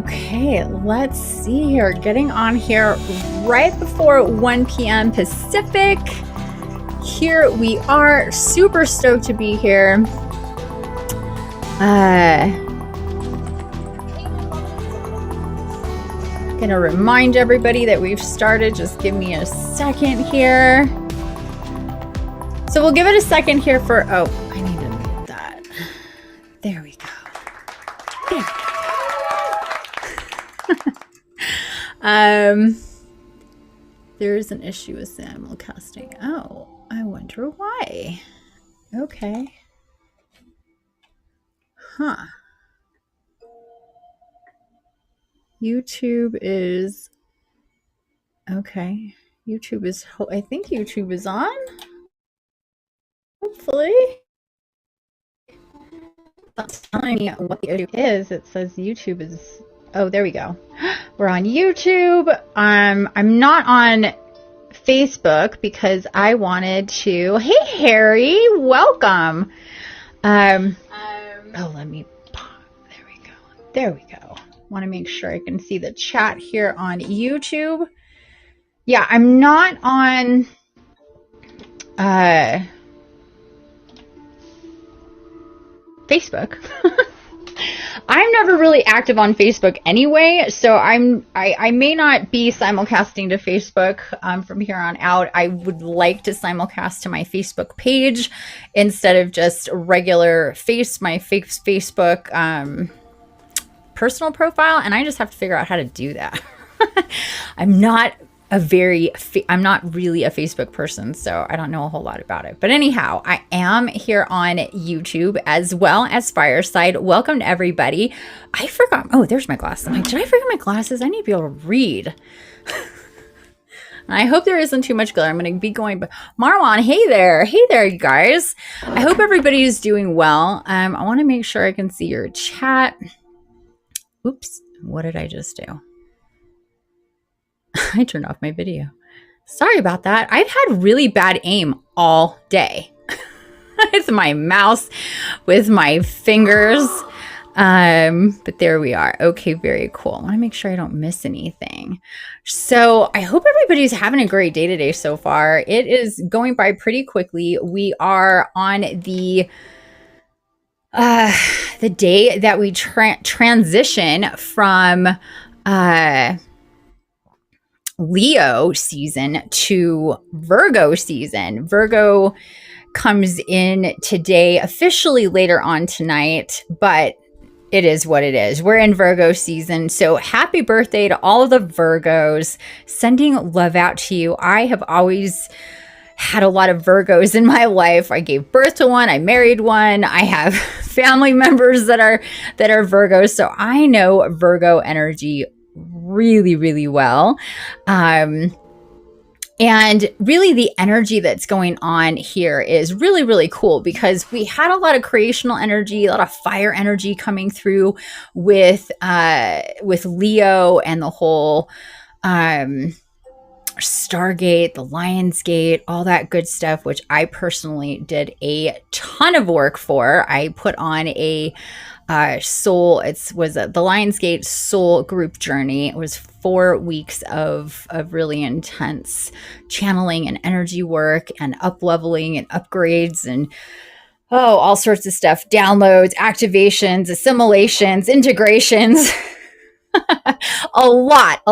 Okay, let's see here. Getting on here right before 1 p.m. Pacific. Here we are. Super stoked to be here. Gonna remind everybody that we've started. Just give me a second here. So we'll give it a second here for, oh, I need to mute that. There we go. There we go. There's an issue with simulcasting. Oh, I wonder why. Okay. Huh. YouTube is okay. YouTube is, I think YouTube is on. Hopefully. That's telling me what the issue is. It says YouTube is, oh, there we go. We're on YouTube. I'm not on Facebook because I wanted to. Hey, Harry, welcome. Oh, let me pop. There we go. There we go. Want to make sure I can see the chat here on YouTube. Yeah, I'm not on Facebook. I'm never really active on Facebook anyway, so I may not be simulcasting to Facebook from here on out. I would like to simulcast to my Facebook page instead of just regular my Facebook personal profile, and I just have to figure out how to do that. I'm not really a Facebook person, so I don't know a whole lot about it. But anyhow, I am here on YouTube as well as Fireside. Welcome to everybody. I forgot. Oh, there's my glasses. I'm like, did I forget my glasses? I need to be able to read. I hope there isn't too much glare. I'm going to be going, but Marwan, hey there, you guys. I hope everybody is doing well. I want to make sure I can see your chat. Oops, what did I just do? I turned off my video. Sorry about that. I've had really bad aim all day. It's my mouse with my fingers. But there we are. Okay, very cool. I want to make sure I don't miss anything. So I hope everybody's having a great day today so far. It is going by pretty quickly. We are on the day that we transition from Leo season to Virgo season. Virgo comes in today, officially later on tonight, but it is what it is. We're in Virgo season. So happy birthday to all of the Virgos. Sending love out to you. I have always had a lot of Virgos in my life. I gave birth to one. I married one. I have family members that are Virgos. So I know Virgo energy really, really well. And really the energy that's going on here is really, really cool because we had a lot of creational energy, a lot of fire energy coming through with Leo and the whole, Stargate, the Lion's Gate, all that good stuff, which I personally did a ton of work for. I put on a soul, the Lion's Gate soul group journey. It was 4 weeks of really intense channeling and energy work and up-leveling and upgrades and all sorts of stuff, downloads, activations, assimilations, integrations. a lot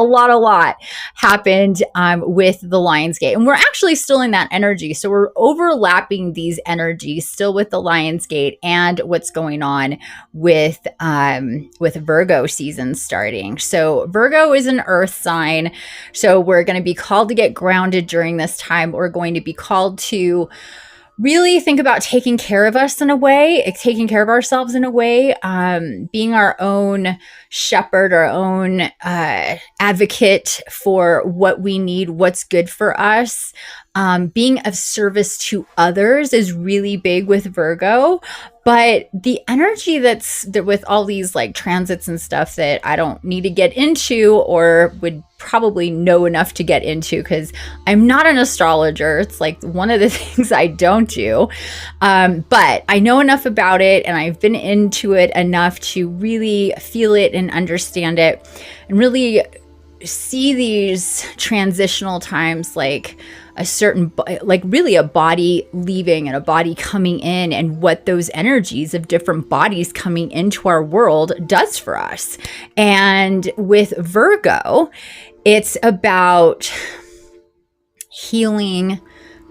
happened with the Lionsgate, and we're actually still in that energy. So we're overlapping these energies still with the Lionsgate and what's going on with Virgo season starting. So Virgo is an earth sign. So we're going to be called to get grounded during this time. We're going to be called to really think about taking care of us in a way, taking care of ourselves in a way, being our own shepherd, our own advocate for what we need, what's good for us, Being of service to others is really big with Virgo. But the energy that's with all these like transits and stuff that I don't need to get into, or would probably know enough to get into, because I'm not an astrologer. It's like one of the things I don't do. But I know enough about it, and I've been into it enough to really feel it and understand it, and really see these transitional times like a certain, like really a body leaving and a body coming in, and what those energies of different bodies coming into our world does for us. And with Virgo, it's about healing,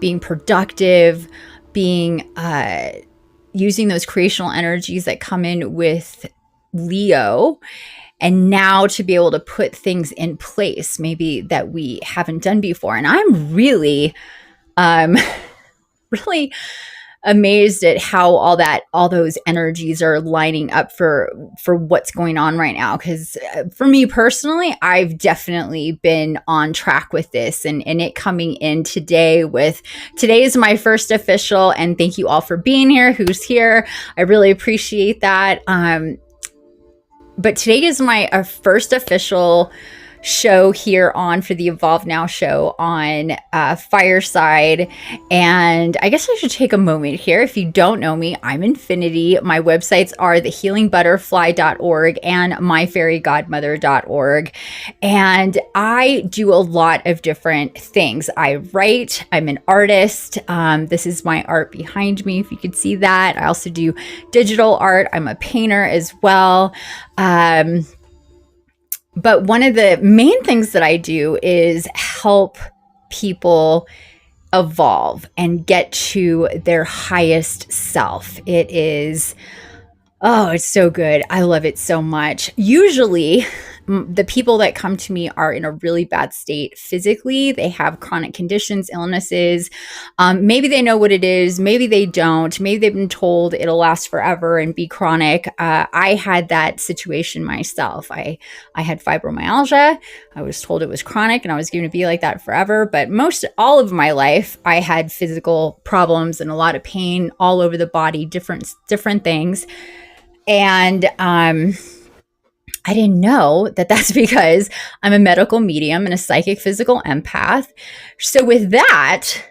being productive, being using those creational energies that come in with Leo, and now to be able to put things in place maybe that we haven't done before. And I'm really really amazed at how all those energies are lining up for what's going on right now. Because for me personally, I've definitely been on track with this, and it coming in today is my first official, and thank you all for being here, who's here. I really appreciate that. But today is my first official show here for the Evolve Now show on Fireside. And I guess I should take a moment here. If you don't know me, I'm Infiniti. My websites are thehealingbutterfly.org and myfaeriegodmother.org. And I do a lot of different things. I write, I'm an artist. This is my art behind me, if you could see that. I also do digital art. I'm a painter as well. But one of the main things that I do is help people evolve and get to their highest self. It's so good. I love it so much. Usually, the people that come to me are in a really bad state physically. They have chronic conditions, illnesses. Maybe they know what it is. Maybe they don't. Maybe they've been told it'll last forever and be chronic. I had that situation myself. I had fibromyalgia. I was told it was chronic and I was going to be like that forever. But all of my life, I had physical problems and a lot of pain all over the body, different things. And I didn't know that that's because I'm a medical medium and a psychic physical empath. So with that,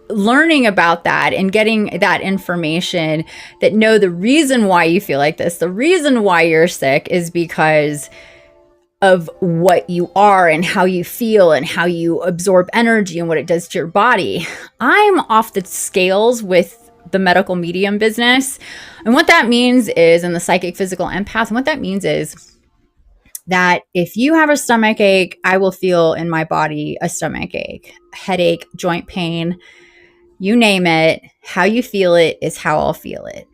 learning about that and getting that information that the reason why you feel like this, the reason why you're sick is because of what you are and how you feel and how you absorb energy and what it does to your body. I'm off the scales with the medical medium business. And what that means is, in the psychic physical empath, and what that means is that if you have a stomach ache, I will feel in my body a stomach ache, headache, joint pain, you name it. How you feel it is how I'll feel it.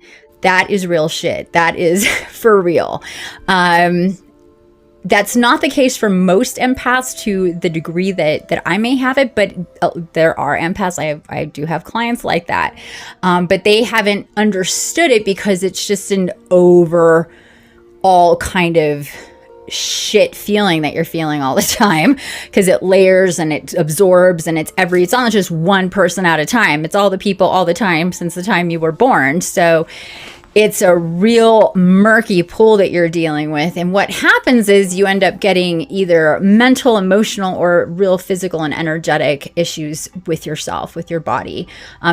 That is real shit. That is for real. That's not the case for most empaths to the degree that I may have it, but there are empaths. I do have clients like that. But they haven't understood it because it's just an overall kind of shit feeling that you're feeling all the time, because it layers and it absorbs, and it's not just one person at a time. It's all the people all the time since the time you were born. So it's a real murky pool that you're dealing with. And what happens is you end up getting either mental, emotional, or real physical and energetic issues with yourself, with your body,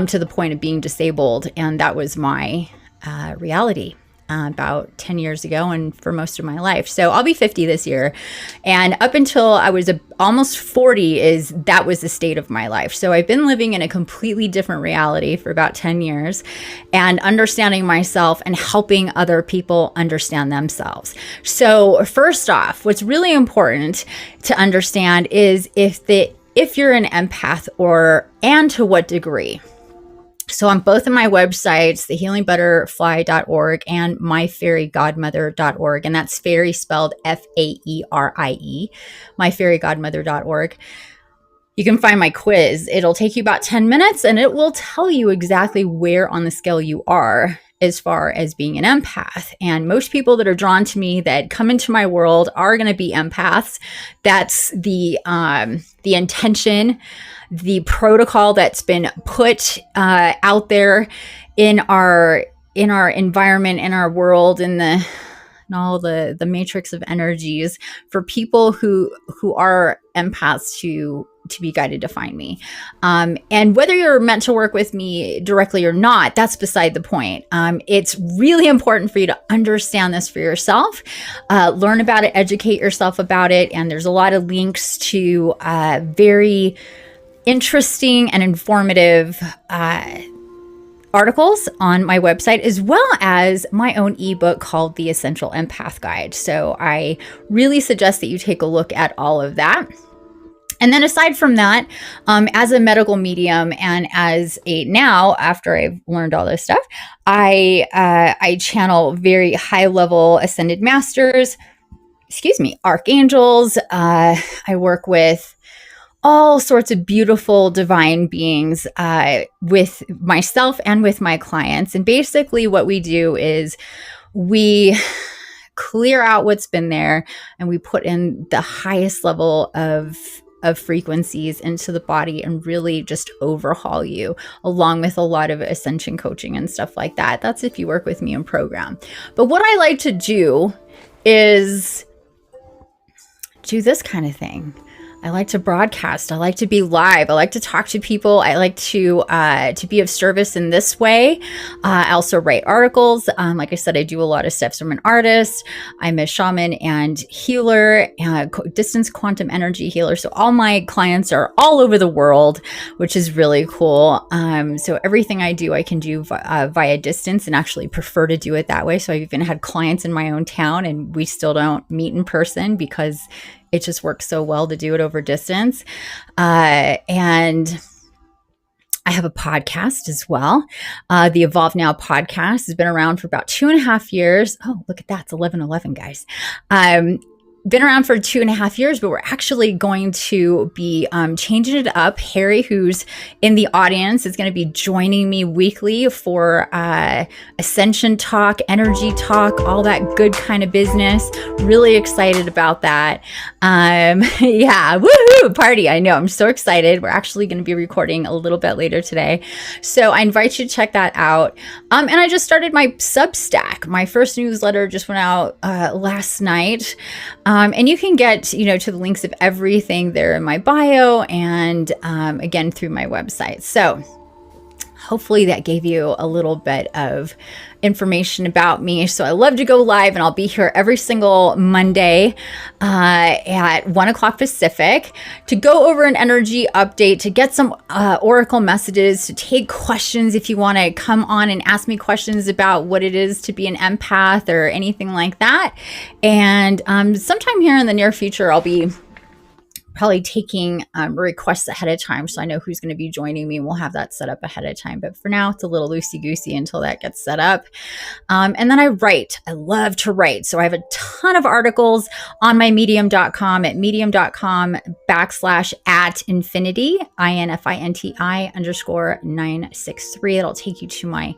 to the point of being disabled. And that was my reality about 10 years ago and for most of my life. So I'll be 50 this year. And up until I was almost 40 that was the state of my life. So I've been living in a completely different reality for about 10 years and understanding myself and helping other people understand themselves. So first off, what's really important to understand is if you're an empath and to what degree. So on both of my websites, thehealingbutterfly.org and myfaeriegodmother.org, and that's Faerie spelled Faerie, myfaeriegodmother.org. you can find my quiz. It'll take you about 10 minutes and it will tell you exactly where on the scale you are as far as being an empath. And most people that are drawn to me that come into my world are going to be empaths. That's the intention, the protocol that's been put out there in our environment, in our world, in all the matrix of energies for people who are empaths to be guided to find me. And whether you're meant to work with me directly or not, that's beside the point. It's really important for you to understand this for yourself, learn about it, educate yourself about it. And there's a lot of links to very interesting and informative articles on my website, as well as my own ebook called The Essential Empath Guide. So I really suggest that you take a look at all of that. And then aside from that, as a medium and as now, after I've learned all this stuff, I channel very high level ascended masters, archangels. I work with all sorts of beautiful divine beings with myself and with my clients. And basically what we do is we clear out what's been there and we put in the highest level of frequencies into the body and really just overhaul you, along with a lot of ascension coaching and stuff like that. That's if you work with me in program. But what I like to do is do this kind of thing. I like to broadcast. I like to be live. I like to talk to people. I like to be of service in this way. I also write articles. Like I said, I do a lot of stuff. So I'm an artist. I'm a shaman and healer, distance quantum energy healer. So all my clients are all over the world, which is really cool. So everything I do, I can do via distance, and actually prefer to do it that way. So I've even had clients in my own town and we still don't meet in person because it just works so well to do it over distance. And I have a podcast as well. The Evolve Now podcast has been around for about 2.5 years. Oh, look at that. It's 11:11, guys. Been around for 2.5 years, but we're actually going to be changing it up. Harry, who's in the audience, is going to be joining me weekly for ascension talk, energy talk, all that good kind of business. Really excited about that. Yeah, woohoo, party. I know, I'm so excited. We're actually going to be recording a little bit later today. So I invite you to check that out. And I just started my Substack. My first newsletter just went out last night. And you can get, to the links of everything there in my bio and again, through my website. So hopefully that gave you a little bit of information about me. So I love to go live, and I'll be here every single Monday at 1:00 Pacific to go over an energy update, to get some oracle messages, to take questions if you want to come on and ask me questions about what it is to be an empath or anything like that. And sometime here in the near future, I'll be probably taking requests ahead of time, so I know who's going to be joining me, and we'll have that set up ahead of time. But for now, it's a little loosey-goosey until that gets set up. And then I write. I love to write. So I have a ton of articles on my medium.com at medium.com/@infiniti, INFINTI_963. It'll take you to my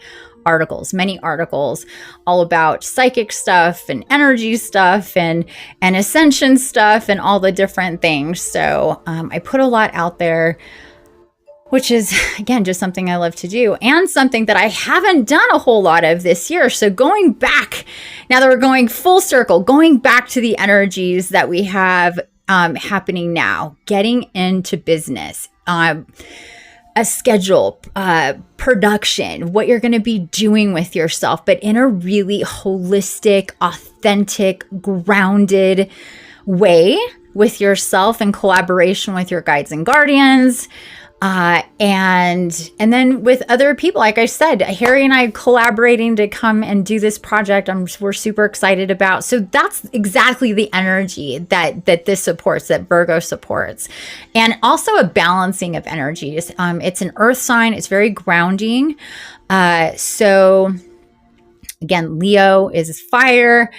articles, many articles all about psychic stuff and energy stuff and ascension stuff and all the different things. So I put a lot out there, which is, again, just something I love to do, and something that I haven't done a whole lot of this year. So going back, now that we're going full circle, going back to the energies that we have happening now, getting into business, a schedule, production, what you're going to be doing with yourself, but in a really holistic, authentic, grounded way with yourself in collaboration with your guides and guardians. And then with other people, like I said, Harry and I collaborating to come and do this project, we're super excited about. So that's exactly the energy that this supports, that Virgo supports. And also a balancing of energies. It's an earth sign. It's very grounding. So again, Leo is fire.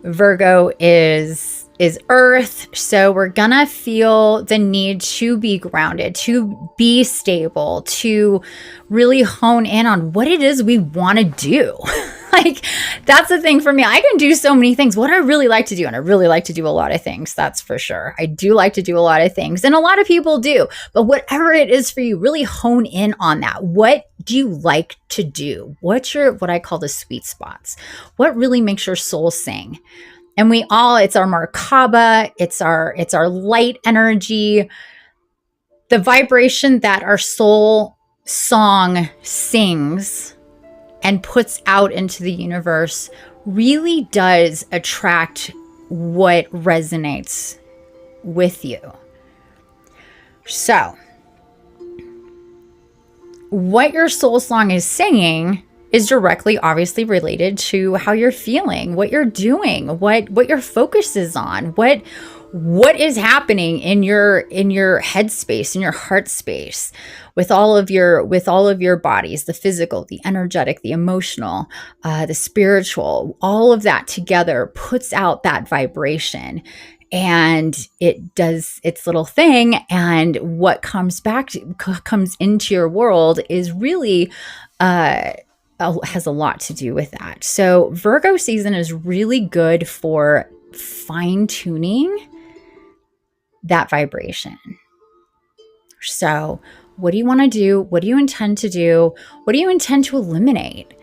Virgo is is earth. So we're gonna feel the need to be grounded, to be stable, to really hone in on what it is we want to do. Like, that's the thing for me. I can do so many things. What I really like to do, and I really like to do a lot of things, that's for sure. I do like to do a lot of things, and a lot of people do. But whatever it is for you, really hone in on that. What do you like to do? What's your, what I call the sweet spots? What really makes your soul sing? And we all, it's our Merkaba, it's our light energy, the vibration that our soul song sings and puts out into the universe really does attract what resonates with you. So, what your soul song is singing is directly, obviously, related to how you're feeling, what you're doing, what your focus is on, what is happening in your headspace, in your heart space, with all of your bodies, the physical, the energetic, the emotional, the spiritual. All of that together puts out that vibration, and it does its little thing. And what comes into your world is really has a lot to do with that. So Virgo season is really good for fine-tuning that vibration. So what do you want to do? What do you intend to do? What do you intend to eliminate?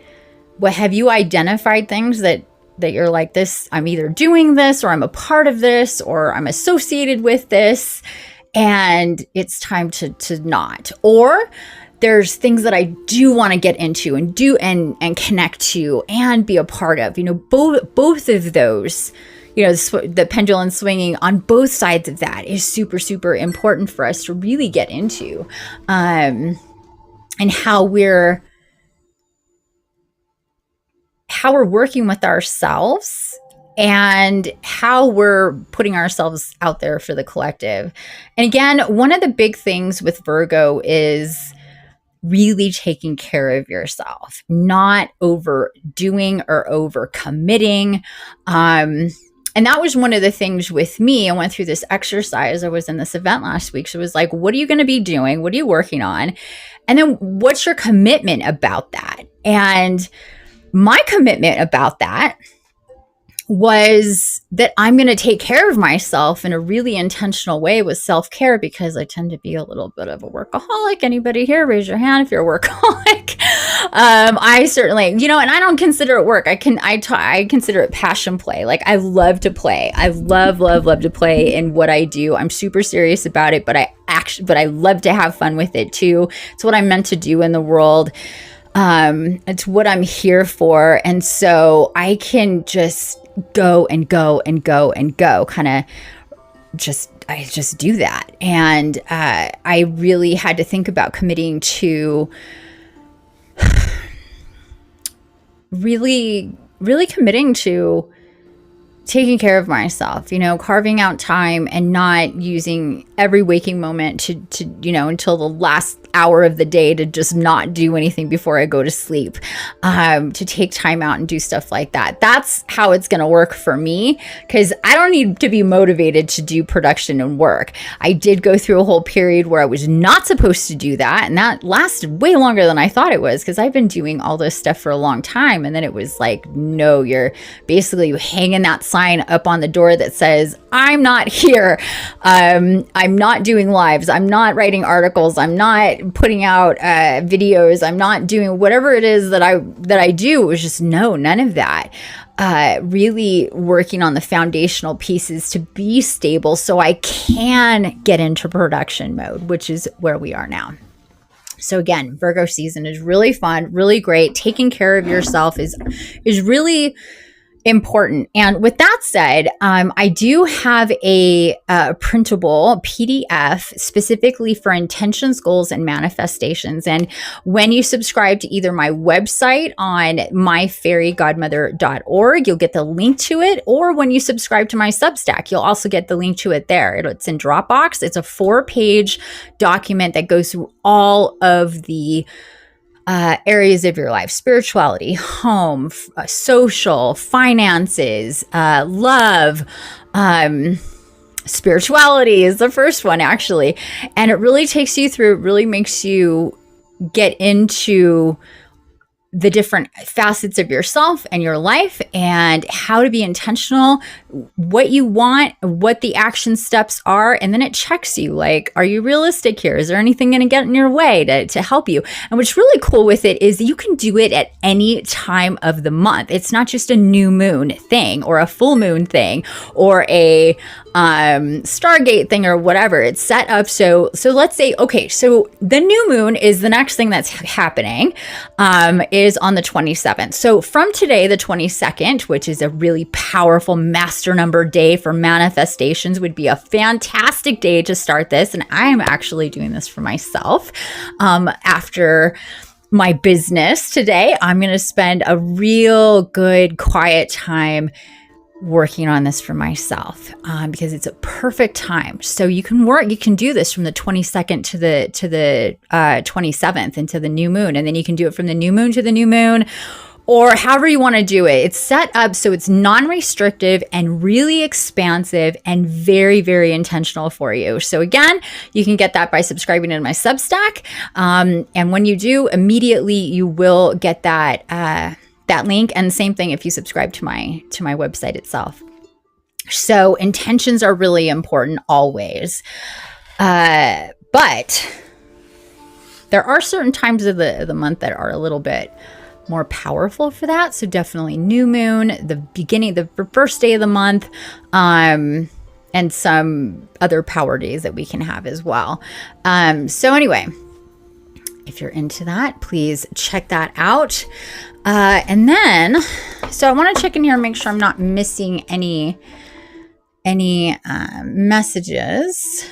What have you identified things that you're like, this, I'm either doing this, or I'm a part of this, or I'm associated with this, and it's time to not? Or there's things that I do want to get into and do and connect to and be a part of. You know, both of those, you know, the pendulum swinging on both sides of that is super, super important for us to really get into, and how we're working with ourselves and how we're putting ourselves out there for the collective. And again, one of the big things with Virgo is really taking care of yourself, not overdoing or overcommitting. And that was one of the things with me. I went through this exercise. I was in this event last week. So it was like, what are you going to be doing? What are you working on? And then what's your commitment about that? And my commitment about that was that I'm going to take care of myself in a really intentional way with self-care, because I tend to be a little bit of a workaholic. Anybody here, raise your hand if you're a workaholic. I certainly, you know, and I don't consider it work. I consider it passion play. Like, I love to play. I love to play in what I do. I'm super serious about it, but I love to have fun with it too. It's what I'm meant to do in the world. It's what I'm here for. And so I can just go and go and go and go, kind of I just do that. And I really had to think about committing to really committing to taking care of myself, you know, carving out time and not using every waking moment to, you know, until the last hour of the day to just not do anything before I go to sleep, to take time out and do stuff like that. That's how it's going to work for me, because I don't need to be motivated to do production and work. I did go through a whole period where I was not supposed to do that, and that lasted way longer than I thought it was, because I've been doing all this stuff for a long time. And then it was like, no, you're basically hanging that sign up on the door that says, I'm not here. I'm not doing lives. I'm not writing articles. I'm not putting out videos. I'm not doing whatever it is that I do. It was just, no, none of that. Really working on the foundational pieces to be stable so I can get into production mode, which is where we are now. So again, Virgo season is really fun, really great. Taking care of yourself is really important. And with that said, I do have a printable PDF specifically for intentions, goals, and manifestations. And when you subscribe to either my website on myfaeriegodmother.org, you'll get the link to it. Or when you subscribe to my Substack, you'll also get the link to it there. It's in Dropbox. It's a 4-page document that goes through all of the areas of your life: spirituality, home, social, finances, love, Spirituality is the first one, actually. And it really takes you through, it really makes you get into the different facets of yourself and your life and how to be intentional, what you want, what the action steps are. And then it checks you like, are you realistic here? Is there anything going to get in your way to help you? And what's really cool with it is you can do it at any time of the month. It's not just a new moon thing or a full moon thing or a Stargate thing or whatever. It's set up. So let's say, okay, so the new moon is the next thing that's happening, is on the 27th. So from today, the 22nd, which is a really powerful master number day for manifestations, would be a fantastic day to start this. And I'm actually doing this for myself. After my business today, I'm going to spend a real good quiet time working on this for myself, because it's a perfect time. So you can do this from the 22nd to the 27th into the new moon. And then you can do it from the new moon to the new moon, or however you want to do it. It's set up so it's non-restrictive and really expansive and very, very intentional for you. So again, you can get that by subscribing to my Substack. And when you do, immediately you will get that link, and same thing if you subscribe to my website itself. So intentions are really important always, but there are certain times of the month that are a little bit more powerful for that. So definitely new moon, the first day of the month, and some other power days that we can have as well. So anyway, if you're into that, please check that out. And then, so I want to check in here and make sure I'm not missing any messages.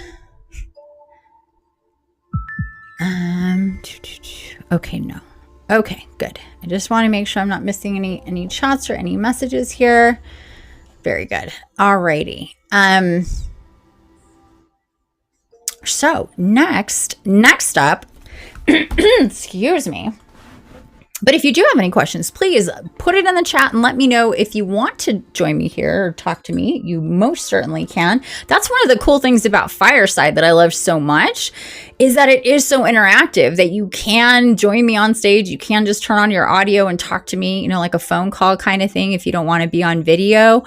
Okay, no. Okay, good. I just want to make sure I'm not missing any chats or any messages here. Very good. Alrighty. So next up, excuse me. But if you do have any questions, please put it in the chat and let me know. If you want to join me here or talk to me, you most certainly can. That's one of the cool things about Fireside that I love so much, is that it is so interactive that you can join me on stage. You can just turn on your audio and talk to me, like a phone call kind of thing if you don't want to be on video.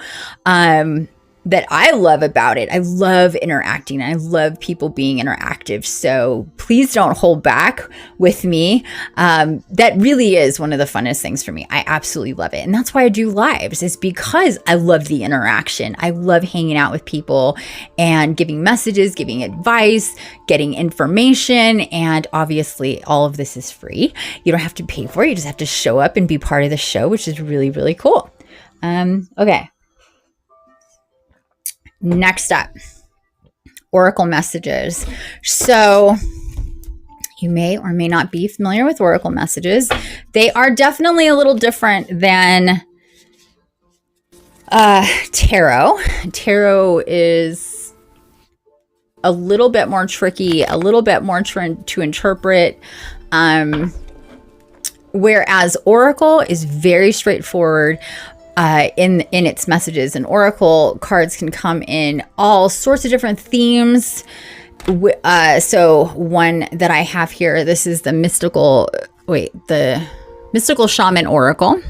That I love about it. I love interacting. I love people being interactive. So please don't hold back with me. That really is one of the funnest things for me. I absolutely love it. And that's why I do lives, is because I love the interaction. I love hanging out with people and giving messages, giving advice, getting information. And obviously all of this is free. You don't have to pay for it. You just have to show up and be part of the show, which is really, really cool. Okay. Next up, Oracle messages. So you may or may not be familiar with Oracle messages. They are definitely a little different than tarot. Tarot is a little bit more tricky, a little bit more to interpret. Whereas Oracle is very straightforward. In its messages, and Oracle cards can come in all sorts of different themes. So one that I have here, this is the mystical shaman Oracle.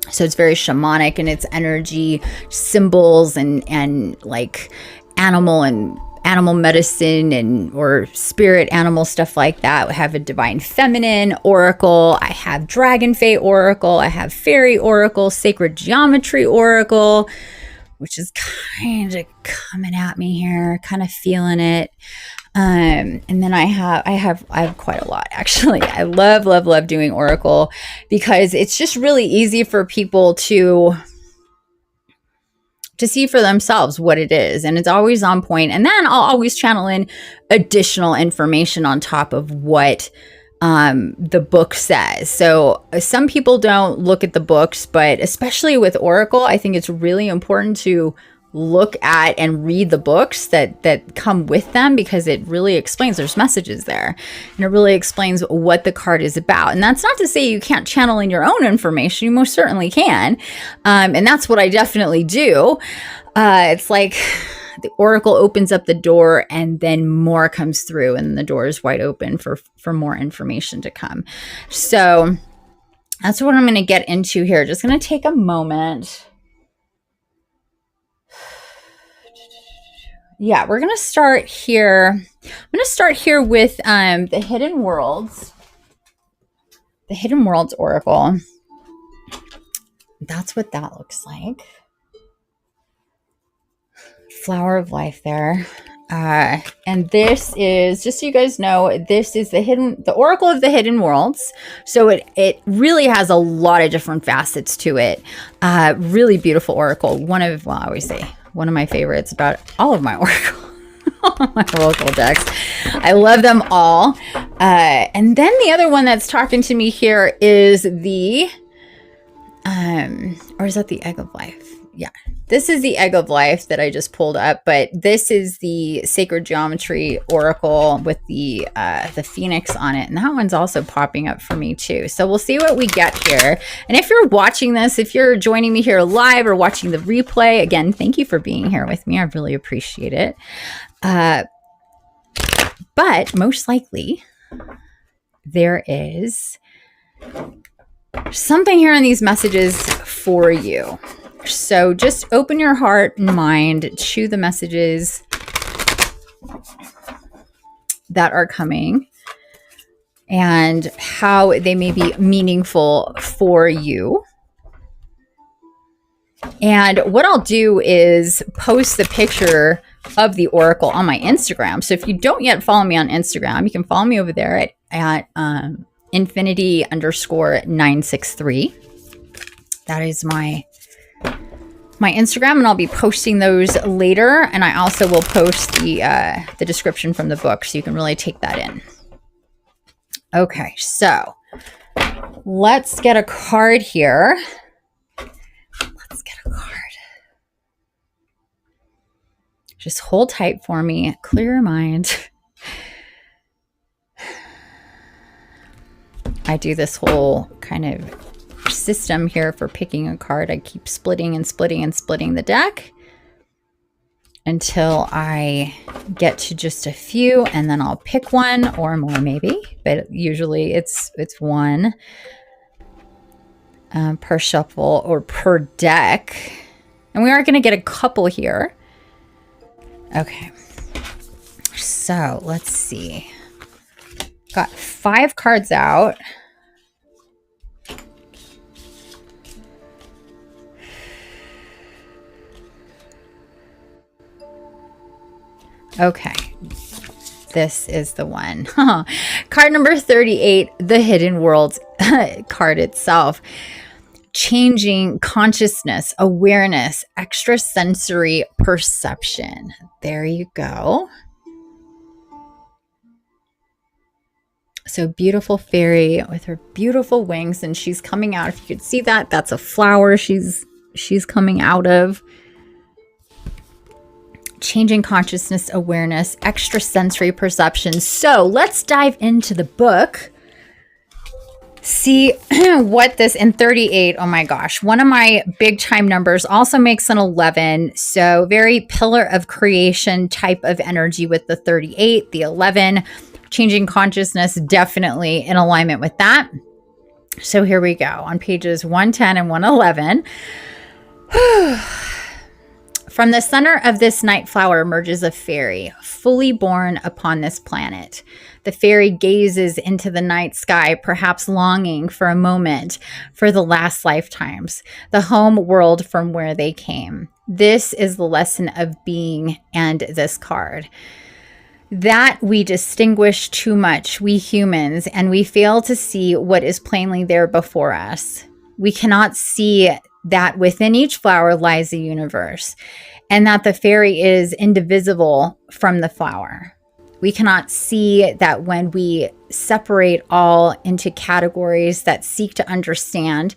So it's very shamanic in its energy, symbols and like animal medicine and or spirit animal stuff like that. I have a divine feminine oracle. I have dragon fae oracle. I have fairy oracle, sacred geometry oracle, which is kind of coming at me here, kind of feeling it. And then I have quite a lot, actually. I love doing oracle because it's just really easy for people to see for themselves what it is. And it's always on point. And then I'll always channel in additional information on top of what the book says. So some people don't look at the books, but especially with Oracle, I think it's really important to look at and read the books that come with them, because it really explains, there's messages there, and it really explains what the card is about. And that's not to say you can't channel in your own information. You most certainly can. And that's what I definitely do. It's like the oracle opens up the door and then more comes through, and the door is wide open for more information to come. So that's what I'm going to get into here. Just going to take a moment. Yeah, we're going to start here. I'm going to start here with the Hidden Worlds. The Hidden Worlds Oracle. That's what that looks like. Flower of Life there. And this is, just so you guys know, this is the Oracle of the Hidden Worlds. So it really has a lot of different facets to it. Really beautiful oracle. I always say one of my favorites about all of my oracle decks. I love them all. And then the other one that's talking to me here is the, or is that the Egg of Life? Yeah. This is the Egg of Life that I just pulled up, but this is the Sacred Geometry Oracle with the Phoenix on it. And that one's also popping up for me too. So we'll see what we get here. And if you're watching this, if you're joining me here live or watching the replay, again, thank you for being here with me. I really appreciate it. But most likely there is something here in these messages for you. So just open your heart and mind, chew the messages that are coming and how they may be meaningful for you. And what I'll do is post the picture of the oracle on my Instagram. So if you don't yet follow me on Instagram, you can follow me over there at Infiniti_963. That is my Instagram, and I'll be posting those later. And I also will post the description from the book, so you can really take that in. Okay, so let's get a card here. Let's get a card. Just hold tight for me. Clear your mind. I do this whole kind of system here for picking a card. I keep splitting and splitting and splitting the deck until I get to just a few, and then I'll pick one or more maybe, but usually it's one per shuffle or per deck. And we are going to get a couple here. Okay, so let's see. Got 5 cards out. Okay, this is the one. Card number 38, the Hidden Worlds card itself. Changing consciousness, awareness, extrasensory perception. There you go. So beautiful fairy with her beautiful wings, and she's coming out. If you could see that, that's a flower she's coming out of. Changing consciousness, awareness, extrasensory perception. So let's dive into the book. See what this in 38. Oh my gosh. One of my big time numbers also makes an 11. So very pillar of creation type of energy with the 38, the 11, changing consciousness, definitely in alignment with that. So here we go on pages 110 and 111. From the center of this night flower emerges a fairy, fully born upon this planet. The fairy gazes into the night sky, perhaps longing for a moment for the last lifetimes, the home world from where they came. This is the lesson of being and this card. That we distinguish too much, we humans, and we fail to see what is plainly there before us. We cannot see that within each flower lies a universe, and that the fairy is indivisible from the flower. We cannot see that when we separate all into categories that seek to understand,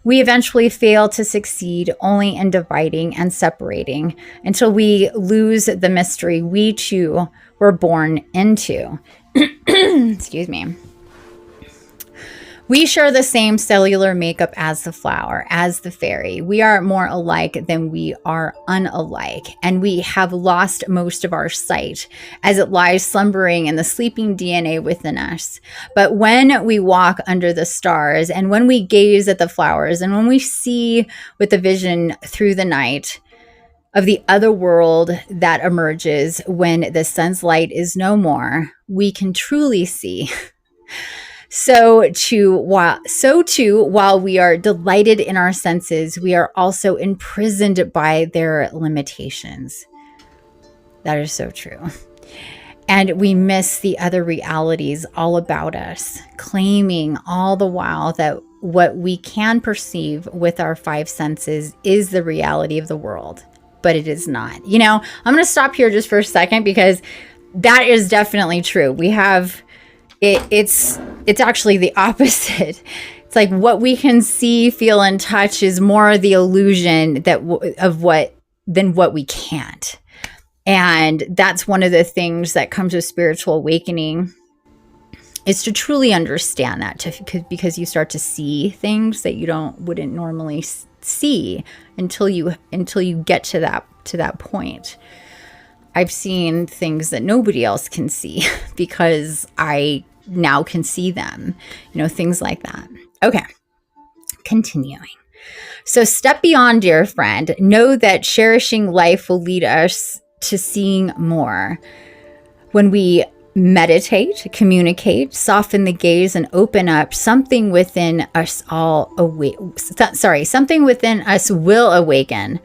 we eventually fail to succeed only in dividing and separating until we lose the mystery we too were born into. Excuse me. We share the same cellular makeup as the flower, as the fairy. We are more alike than we are unalike, and we have lost most of our sight as it lies slumbering in the sleeping DNA within us. But when we walk under the stars, and when we gaze at the flowers, and when we see with the vision through the night of the other world that emerges when the sun's light is no more, we can truly see. So too, while we are delighted in our senses, we are also imprisoned by their limitations. That is so true. And we miss the other realities all about us, claiming all the while that what we can perceive with our five senses is the reality of the world, but it is not. You know, I'm going to stop here just for a second because that is definitely true. We have... It's actually the opposite. It's like what we can see, feel, and touch is more the illusion than what we can't. And that's one of the things that comes with spiritual awakening, is to truly understand that, because you start to see things that you wouldn't normally see until you get to that point. I've seen things that nobody else can see because I now can see them, things like that. Okay, continuing. So step beyond, dear friend. Know that cherishing life will lead us to seeing more. When we meditate, communicate, soften the gaze, and open up, something within us something within us will awaken.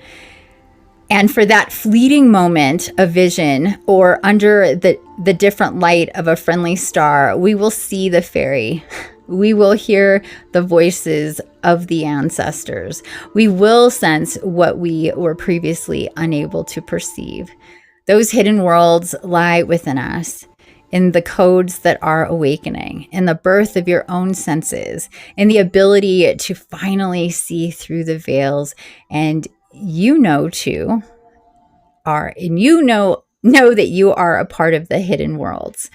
And for that fleeting moment of vision, or under the different light of a friendly star, we will see the fairy. We will hear the voices of the ancestors. We will sense what we were previously unable to perceive. Those hidden worlds lie within us, in the codes that are awakening, in the birth of your own senses, in the ability to finally see through the veils. And you know that you are a part of the hidden worlds.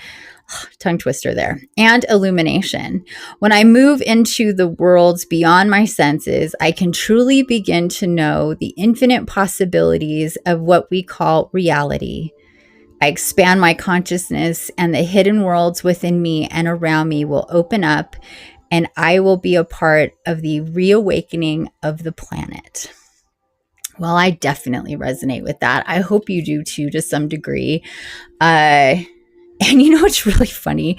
Tongue twister there. And illumination. When I move into the worlds beyond my senses, I can truly begin to know the infinite possibilities of what we call reality. I expand my consciousness, and the hidden worlds within me and around me will open up, and I will be a part of the reawakening of the planet. Well, I definitely resonate with that. I hope you do too, to some degree. And what's really funny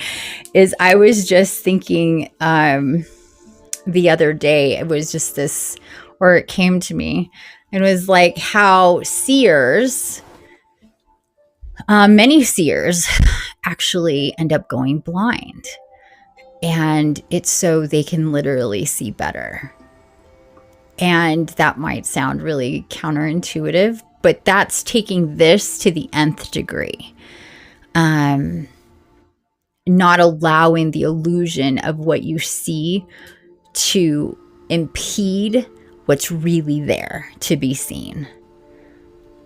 is I was just thinking the other day, it was just this, or it came to me. It was like how many seers actually end up going blind. And it's so they can literally see better. And that might sound really counterintuitive, but that's taking this to the nth degree. Not allowing the illusion of what you see to impede what's really there to be seen.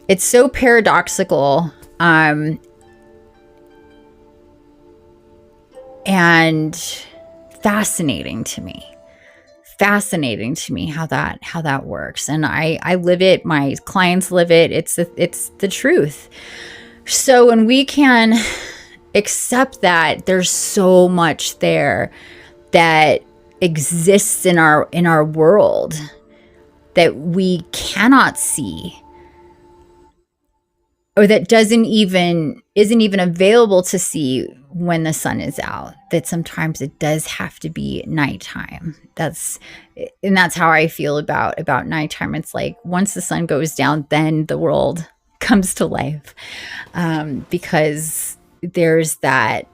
It's so paradoxical, and fascinating to me how that works. And I live it. My clients live it. It's the truth. So when we can accept that there's so much there that exists in our world that we cannot see, or that isn't even available to see when the sun is out, that sometimes it does have to be nighttime. That's how I feel about nighttime. It's like once the sun goes down, then the world comes to life, because there's that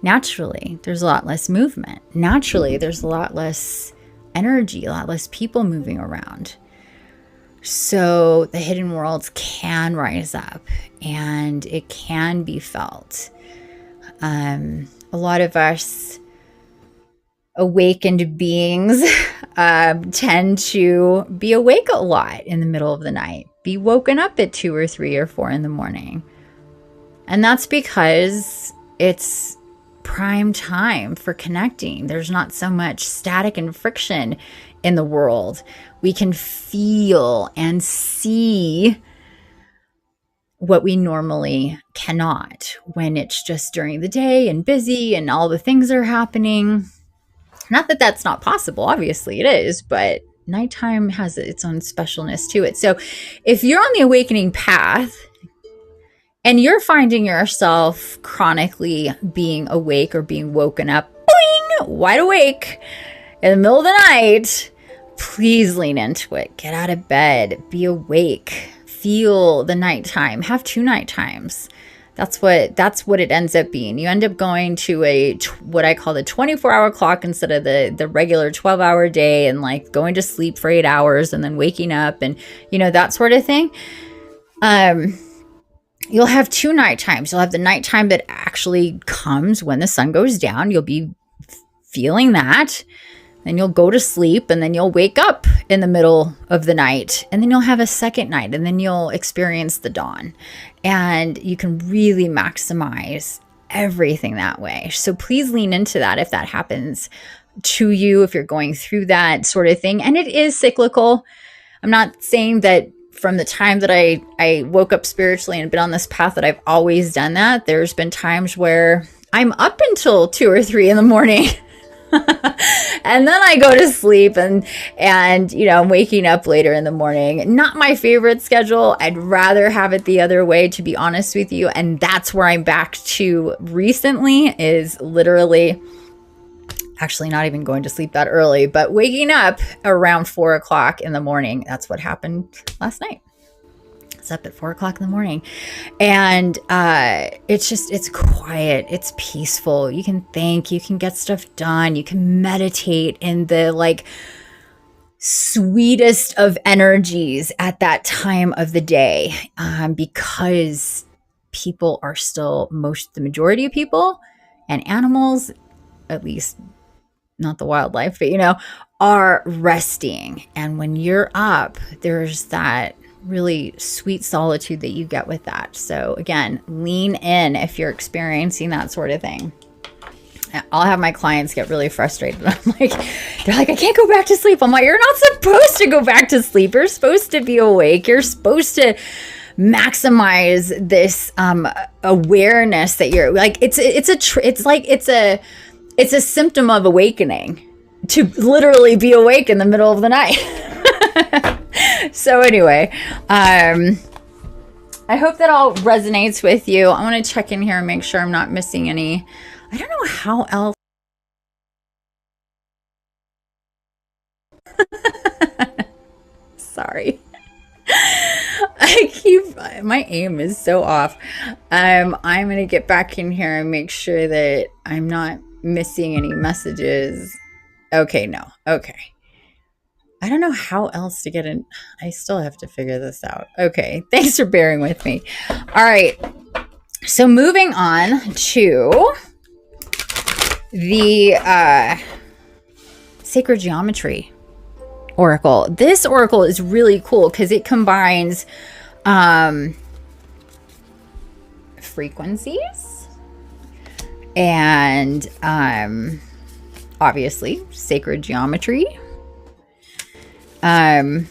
naturally there's a lot less movement. Naturally there's a lot less energy, a lot less people moving around. So the hidden worlds can rise up and it can be felt. A lot of us awakened beings tend to be awake a lot in the middle of the night, be woken up at 2 or 3 or 4 in the morning. And that's because it's prime time for connecting. There's not so much static and friction in the world. We can feel and see what we normally cannot when it's just during the day and busy and all the things are happening. Not that that's not possible, obviously it is, but nighttime has its own specialness to it. So if you're on the awakening path and you're finding yourself chronically being awake or being woken up, boing, wide awake in the middle of the night, please lean into it. Get out of bed, be awake, feel the nighttime, have 2 night times. That's what it ends up being. You end up going to what I call the 24-hour clock instead of the regular 12-hour day, and like going to sleep for 8 hours and then waking up and, you know, that sort of thing. You'll have 2 night times. You'll have the nighttime that actually comes when the sun goes down. You'll be feeling that. Then you'll go to sleep and then you'll wake up in the middle of the night, and then you'll have a second night, and then you'll experience the dawn, and you can really maximize everything that way. So please lean into that if that happens to you, if you're going through that sort of thing. And it is cyclical. I'm not saying that from the time that I woke up spiritually and been on this path that I've always done that. There's been times where I'm up until 2 or 3 in the morning. And then I go to sleep and you know, I'm waking up later in the morning. Not my favorite schedule. I'd rather have it the other way, to be honest with you. And that's where I'm back to recently, is literally actually not even going to sleep that early, but waking up around 4 o'clock in the morning. That's what happened last night. It's up at 4 o'clock in the morning, and it's quiet, it's peaceful. You can think, you can get stuff done, you can meditate in the like sweetest of energies at that time of the day, because people are still, the majority of people and animals, at least not the wildlife, but you know, are resting. And when you're up, there's that really sweet solitude that you get with that. So again, lean in if you're experiencing that sort of thing. I'll have my clients get really frustrated. They're like, I can't go back to sleep. I'm like, you're not supposed to go back to sleep. You're supposed to be awake. You're supposed to maximize this awareness that you're like, it's a symptom of awakening to literally be awake in the middle of the night. So anyway, I hope that all resonates with you. I want to check in here and make sure I'm not missing any. I don't know how else. Sorry. My aim is so off. I'm going to get back in here and make sure that I'm not missing any messages. Okay, no. Okay. I don't know how else to get in. I still have to figure this out. Okay. Thanks for bearing with me. All right. So moving on to the Sacred Geometry Oracle. This Oracle is really cool because it combines frequencies and obviously sacred geometry. And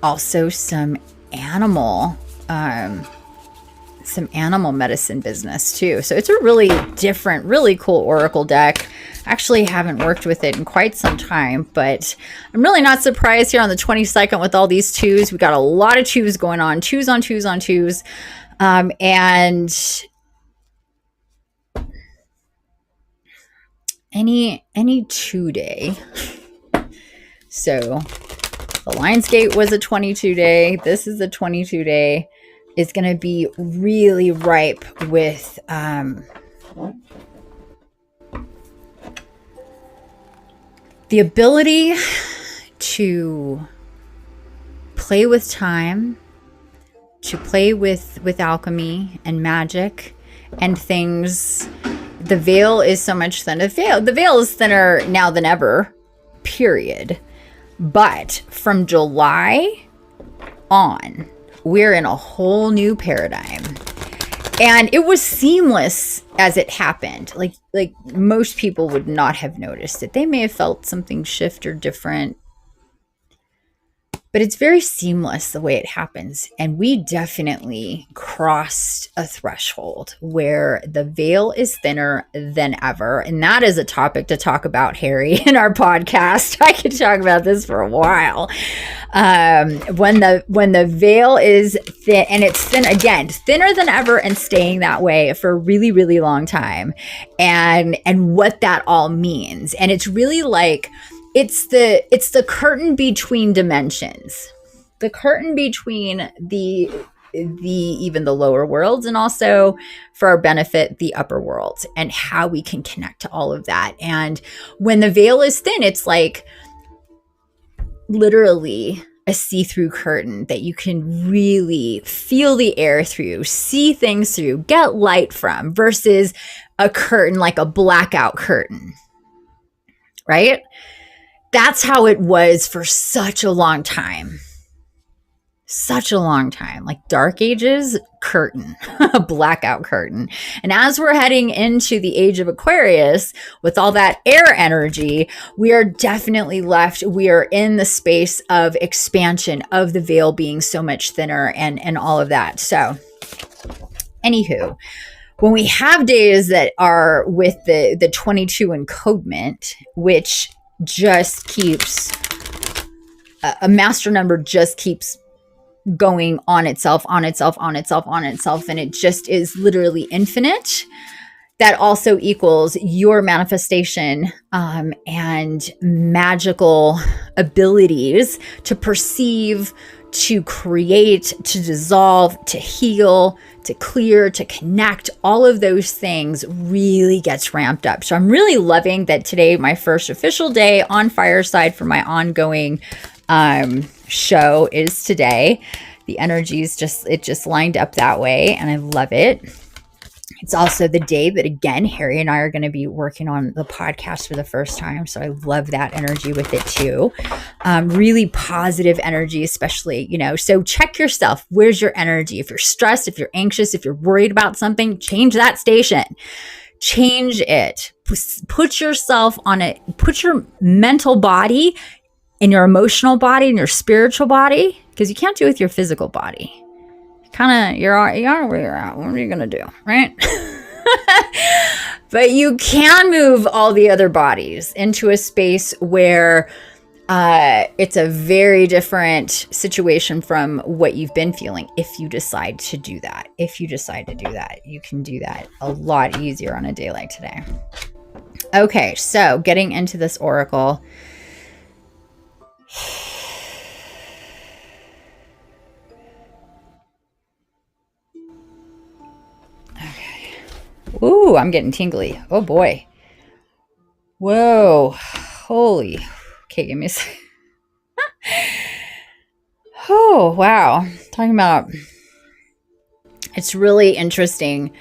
also some animal medicine business too. So it's a really different, really cool oracle deck. Actually haven't worked with it in quite some time, but I'm really not surprised here on the 22nd with all these twos. We got a lot of twos going on, twos on twos on twos. And any 2 day. So the Lionsgate was a 22 day. This is a 22 day. It's going to be really ripe with the ability to play with time, to play with alchemy and magic and things. The veil is so much thinner. The veil is thinner now than ever, period. But from July on, we're in a whole new paradigm. And it was seamless as it happened. Like most people would not have noticed it. They may have felt something shift or different, but it's very seamless the way it happens. And we definitely crossed a threshold where the veil is thinner than ever. And that is a topic to talk about, Harry, in our podcast. I could talk about this for a while. When the veil is thin, and it's thin, again, thinner than ever and staying that way for a really, really long time. And what that all means. And it's really like, it's the curtain between dimensions, the curtain between the even the lower worlds, and also for our benefit, the upper worlds, and how we can connect to all of that. And when the veil is thin, it's like literally a see-through curtain that you can really feel the air through, see things through, get light from, versus a curtain like a blackout curtain, right? That's how it was for such a long time. Such a long time. Like Dark Ages, curtain, a blackout curtain. And as we're heading into the age of Aquarius, with all that air energy, we are definitely we are in the space of expansion, of the veil being so much thinner and all of that. So, anywho, when we have days that are with the 22 encodement, which just keeps a master number, just keeps going on itself, and it just is literally infinite. That also equals your manifestation and magical abilities to perceive, to create, to dissolve, to heal, to clear, to connect. All of those things really gets ramped up. So I'm really loving that today, my first official day on Fireside for my ongoing show is today. The energies just lined up that way, and I love it. It's also the day that, again, Harry and I are going to be working on the podcast for the first time. So I love that energy with it too. Really positive energy, especially, so check yourself. Where's your energy? If you're stressed, if you're anxious, if you're worried about something, change that station. Change it. Put yourself on it. Put your mental body in your emotional body and your spiritual body, because you can't do it with your physical body. You are where you're at. What are you going to do? Right? But you can move all the other bodies into a space where it's a very different situation from what you've been feeling. If you decide to do that, you can do that a lot easier on a day like today. Okay. So getting into this oracle. Ooh, I'm getting tingly. Oh boy. Whoa. Holy. Okay, give me a second. Oh, wow. Talking about, it's really interesting.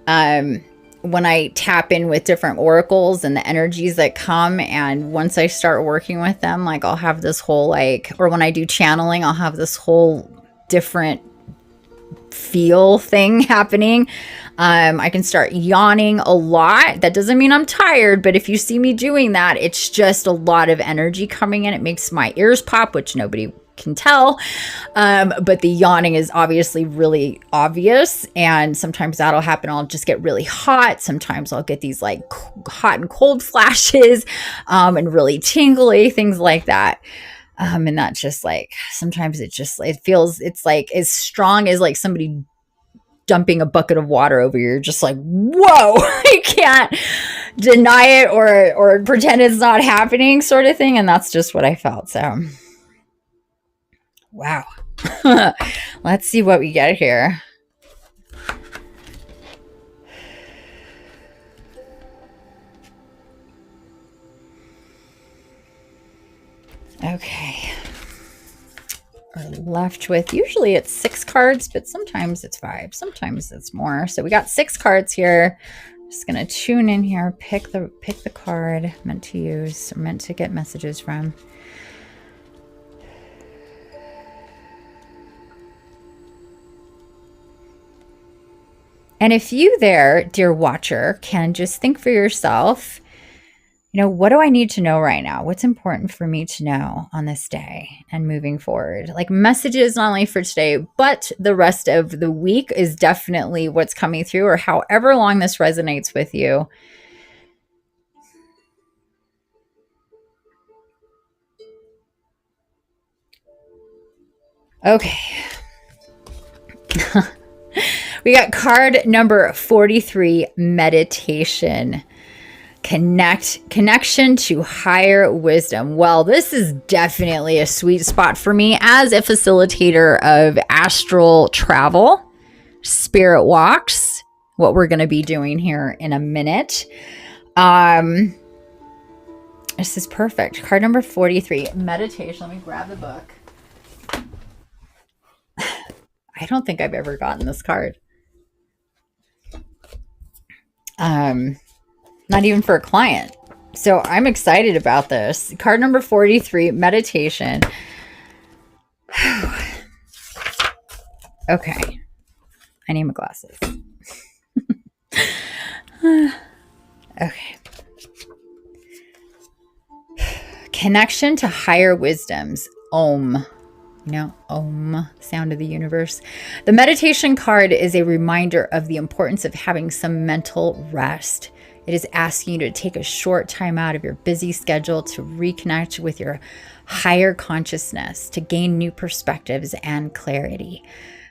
When I tap in with different oracles and the energies that come, and once I start working with them, like I'll have this whole or when I do channeling, I'll have this whole different feel thing happening. I can start yawning a lot. That doesn't mean I'm tired, but if you see me doing that, it's just a lot of energy coming in. It makes my ears pop, which nobody can tell. But the yawning is obviously really obvious. And sometimes that'll happen. I'll just get really hot. Sometimes I'll get these like hot and cold flashes, and really tingly, things like that. And that's just like, sometimes it feels, it's like as strong as like somebody dumping a bucket of water over you. You're just like, whoa, I can't deny it or pretend it's not happening, sort of thing. And that's just what I felt. So, wow. Let's see what we get here. Okay. We're left with, usually it's 6 cards, but sometimes it's 5, sometimes it's more. So we got 6 cards here. Just gonna tune in here, pick the card meant to use, or meant to get messages from. And if you there, dear watcher, can just think for yourself, you know, what do I need to know right now? What's important for me to know on this day and moving forward? Like messages not only for today, but the rest of the week is definitely what's coming through, or however long this resonates with you. Okay. We got card number 43, meditation. Connection to higher wisdom. Well, this is definitely a sweet spot for me as a facilitator of astral travel, spirit walks, what we're going to be doing here in a minute. This is perfect. Card number 43, meditation. Let me grab the book. I don't think I've ever gotten this card. Not even for a client. So I'm excited about this. Card number 43, meditation. Okay. I need my glasses. Okay. Connection to higher wisdoms. Om. You know, Om, sound of the universe. The meditation card is a reminder of the importance of having some mental rest. It is asking you to take a short time out of your busy schedule to reconnect with your higher consciousness, to gain new perspectives and clarity.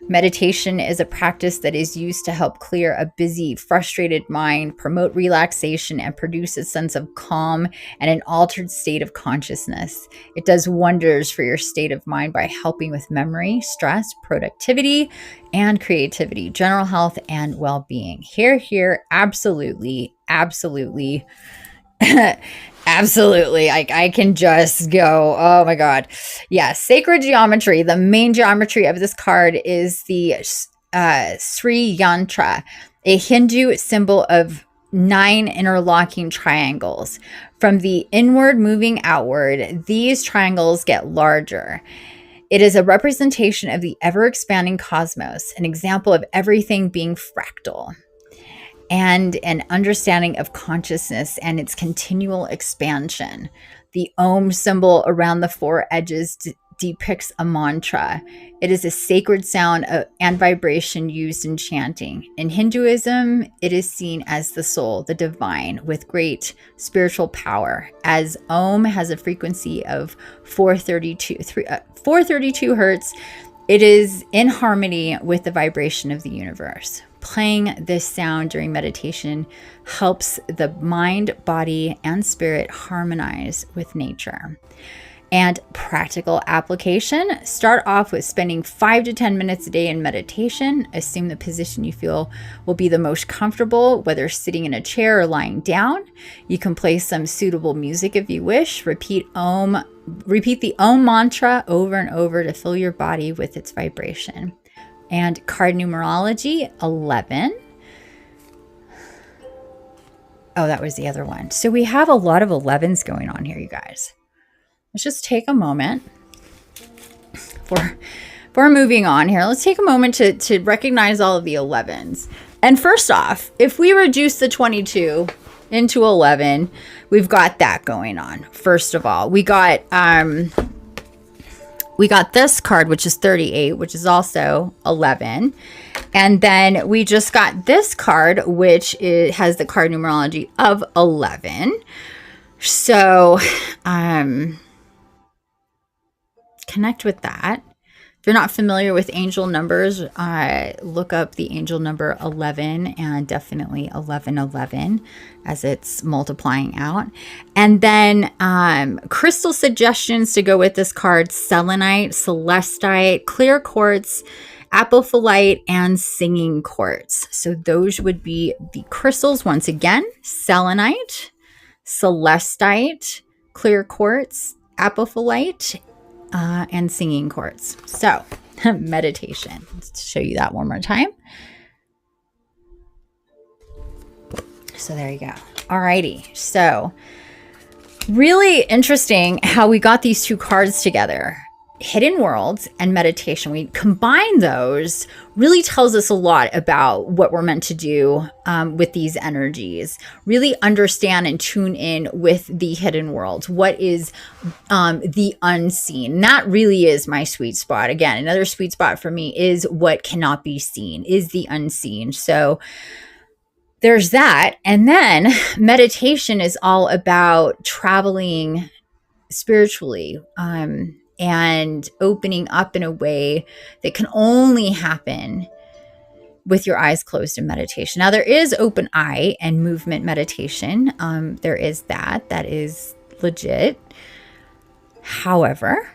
Meditation is a practice that is used to help clear a busy, frustrated mind, promote relaxation, and produce a sense of calm and an altered state of consciousness. It does wonders for your state of mind by helping with memory, stress, productivity, and creativity, general health, and well-being. Here, absolutely. Absolutely. I can just go, oh my God. Yeah, sacred geometry. The main geometry of this card is the Sri Yantra, a Hindu symbol of 9 interlocking triangles. From the inward moving outward, these triangles get larger. It is a representation of the ever-expanding cosmos, an example of everything being fractal, and an understanding of consciousness and its continual expansion. The Om symbol around the 4 edges depicts a mantra. It is a sacred sound and vibration used in chanting. In Hinduism, it is seen as the soul, the divine, with great spiritual power, as Om has a frequency of 432 hertz. It is in harmony with the vibration of the universe. Playing this sound during meditation helps the mind, body, and spirit harmonize with nature. And practical application, start off with spending 5 to 10 minutes a day in meditation. Assume the position you feel will be the most comfortable, whether sitting in a chair or lying down. You can play some suitable music if you wish. Repeat the Om mantra over and over to fill your body with its vibration. And card numerology, 11. Oh, that was the other one. So we have a lot of 11s going on here, you guys. Let's just take a moment for moving on here. Let's take a moment to recognize all of the 11s. And first off, if we reduce the 22 into 11, we've got that going on. First of all, we got this card, which is 38, which is also 11. And then we just got this card, which has the card numerology of 11. So connect with that. If you're not familiar with angel numbers, look up the angel number 11 and definitely 1111 as it's multiplying out. And then crystal suggestions to go with this card: selenite, celestite, clear quartz, apophyllite, and singing quartz. So those would be the crystals. Once again: selenite, celestite, clear quartz, apophyllite, and singing quartz. So meditation. Let's show you that one more time. So there you go. Alrighty. So really interesting how we got these two cards together. Hidden worlds and meditation. We combine those, really tells us a lot about what we're meant to do with these energies. Really understand and tune in with the hidden worlds. What is the unseen? That really is my sweet spot. Again, another sweet spot for me is what cannot be seen, is the unseen. So there's that. And then meditation is all about traveling spiritually, and opening up in a way that can only happen with your eyes closed in meditation. Now, there is open eye and movement meditation. There is that. That is legit. However,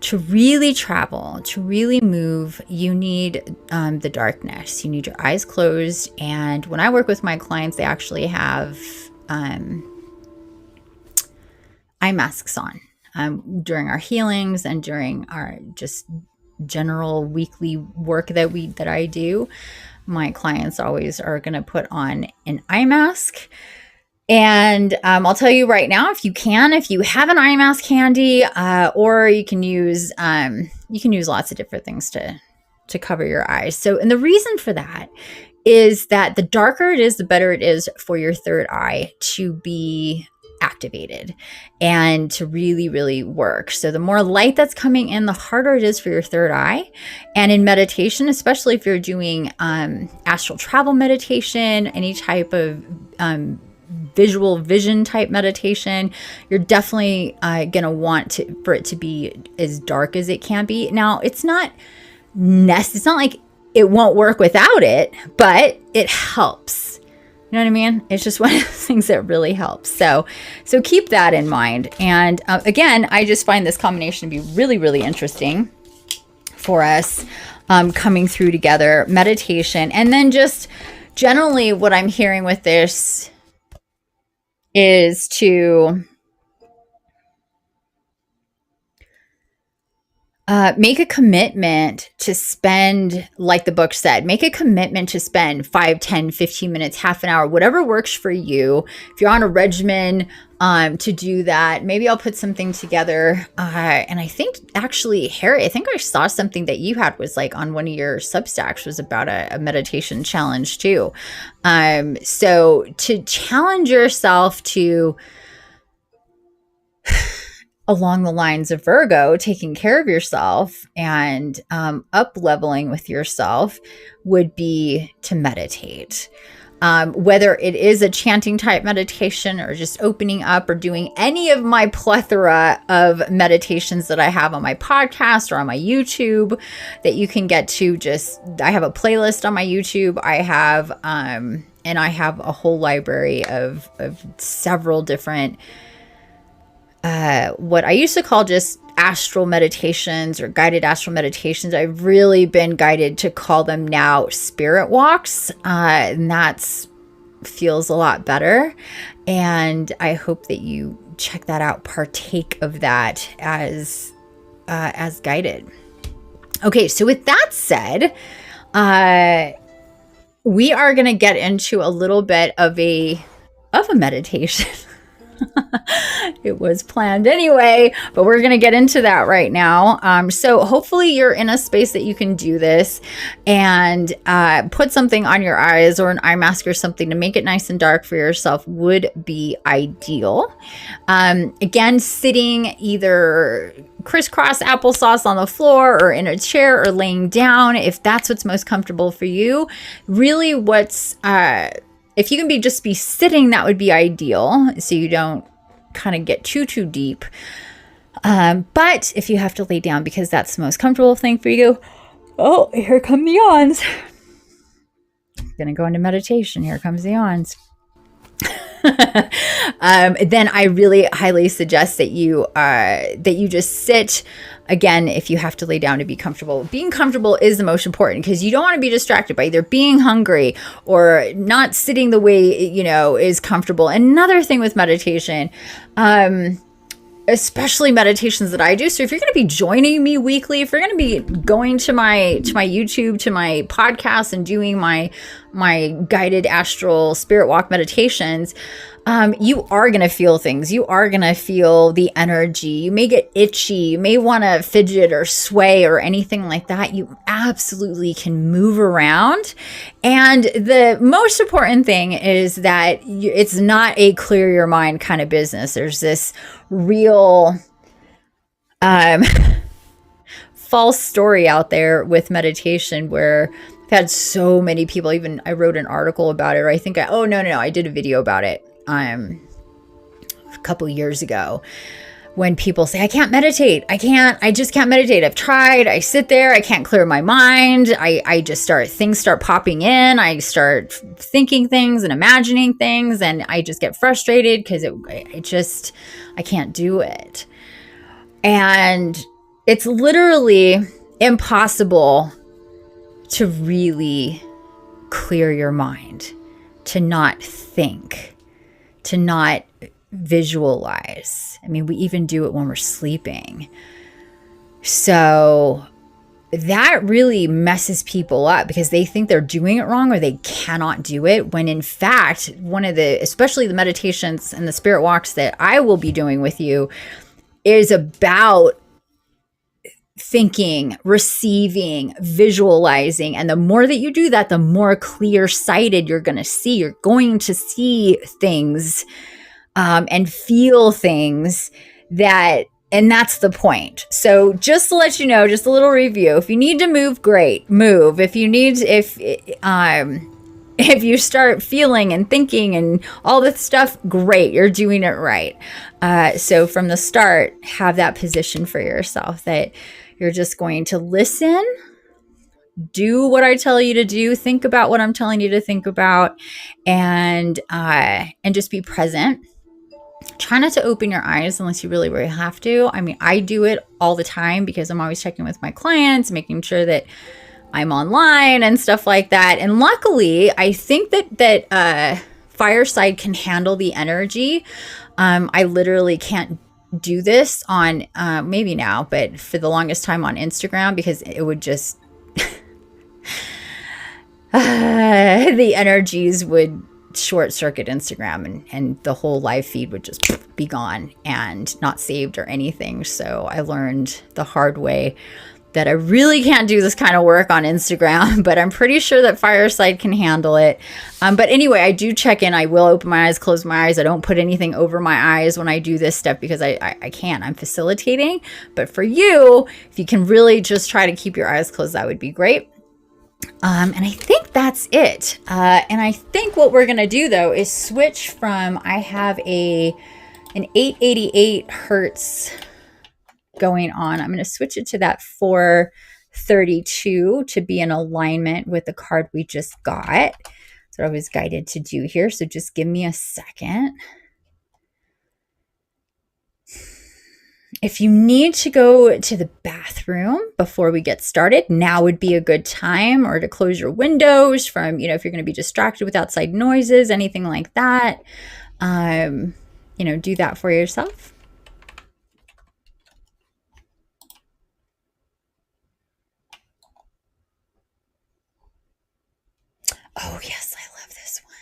to really travel, to really move, you need the darkness. You need your eyes closed. And when I work with my clients, they actually have eye masks on during our healings and during our just general weekly work that I do. My clients always are going to put on an eye mask. And I'll tell you right now, if you have an eye mask handy, or you can use lots of different things to cover your eyes. So, and the reason for that is that the darker it is, the better it is for your third eye to be activated and to really, really work. So the more light that's coming in, the harder it is for your third eye. And in meditation, especially if you're doing astral travel meditation, any type of visual vision type meditation, you're definitely going to want for it to be as dark as it can be. Now, it's not like it won't work without it, but it helps. You know what I mean? It's just one of those things that really helps. So keep that in mind. And again, I just find this combination to be really, really interesting for us coming through together. Meditation. And then just generally what I'm hearing with this is to make a commitment to spend, like the book said, make a commitment to spend 5, 10, 15 minutes, half an hour, whatever works for you. If you're on a regimen to do that, maybe I'll put something together. And I think actually, Harry, I think I saw something that you had was like on one of your Substacks was about a meditation challenge too. So to challenge yourself to along the lines of Virgo, taking care of yourself and up leveling with yourself would be to meditate. Whether it is a chanting type meditation or just opening up or doing any of my plethora of meditations that I have on my podcast or on my YouTube that you can get to. I have a playlist on my YouTube. I have a whole library of several different what I used to call just astral meditations or guided astral meditations. I've really been guided to call them now spirit walks. And that feels a lot better. And I hope that you check that out, partake of that as guided. Okay. So with that said, we are going to get into a little bit of a meditation. It was planned anyway, but we're going to get into that right now. So hopefully you're in a space that you can do this and put something on your eyes or an eye mask or something to make it nice and dark for yourself would be ideal. Again, sitting either crisscross applesauce on the floor or in a chair or laying down, if that's what's most comfortable for you. Really if you can just be sitting, that would be ideal. So you don't kind of get too deep. But if you have to lay down because that's the most comfortable thing for you. Oh, here come the yawns. I'm going to go into meditation. Here comes the yawns. then I really highly suggest that you just sit. Again, if you have to lay down to be comfortable, being comfortable is the most important, because you don't want to be distracted by either being hungry or not sitting the way, you know, is comfortable. Another thing with meditation, especially meditations that I do. So if you're going to be joining me weekly, if you're going to be going to my YouTube, to my podcast, and doing my guided astral spirit walk meditations, you are going to feel things. You are going to feel the energy. You may get itchy. You may want to fidget or sway or anything like that. You absolutely can move around. And the most important thing is that it's not a clear your mind kind of business. There's this real false story out there with meditation where I've had so many people, even I wrote an article about it, or I think I did a video about it a couple years ago, when people say, I can't meditate. I just can't meditate. I've tried. I sit there. I can't clear my mind. Things start popping in. I start thinking things and imagining things, and I just get frustrated because I can't do it. And it's literally impossible to really clear your mind, to not think, to not visualize. I mean, we even do it when we're sleeping. So that really messes people up, because they think they're doing it wrong or they cannot do it, when in fact, especially the meditations and the spirit walks that I will be doing with you, is about thinking, receiving, visualizing. And the more that you do that, the more clear-sighted you're going to see. You're going to see things and feel things and that's the point. So just to let you know, just a little review. If you need to move, great, move. If you start feeling and thinking and all this stuff, great, you're doing it right. So from the start, have that position for yourself that you're just going to listen, do what I tell you to do, think about what I'm telling you to think about, and just be present. Try not to open your eyes unless you really, really have to. I mean, I do it all the time because I'm always checking with my clients, making sure that I'm online and stuff like that. And luckily, I think that Fireside can handle the energy. I literally can't do this on, maybe now, but for the longest time on Instagram, because it would just, the energies would short circuit Instagram, and the whole live feed would just be gone and not saved or anything. So I learned the hard way that I really can't do this kind of work on Instagram, but I'm pretty sure that Fireside can handle it. But anyway, I do check in. I will open my eyes, close my eyes. I don't put anything over my eyes when I do this stuff, because I can't. I'm facilitating. But for you, if you can really just try to keep your eyes closed, that would be great. And I think that's it. And I think what we're going to do, though, is switch from, I have an 888 hertz going on. I'm going to switch it to that 432 to be in alignment with the card we just got. That's what I was guided to do here. So just give me a second. If you need to go to the bathroom before we get started, now would be a good time, or to close your windows from, if you're going to be distracted with outside noises, anything like that, do that for yourself. Oh, yes, I love this one.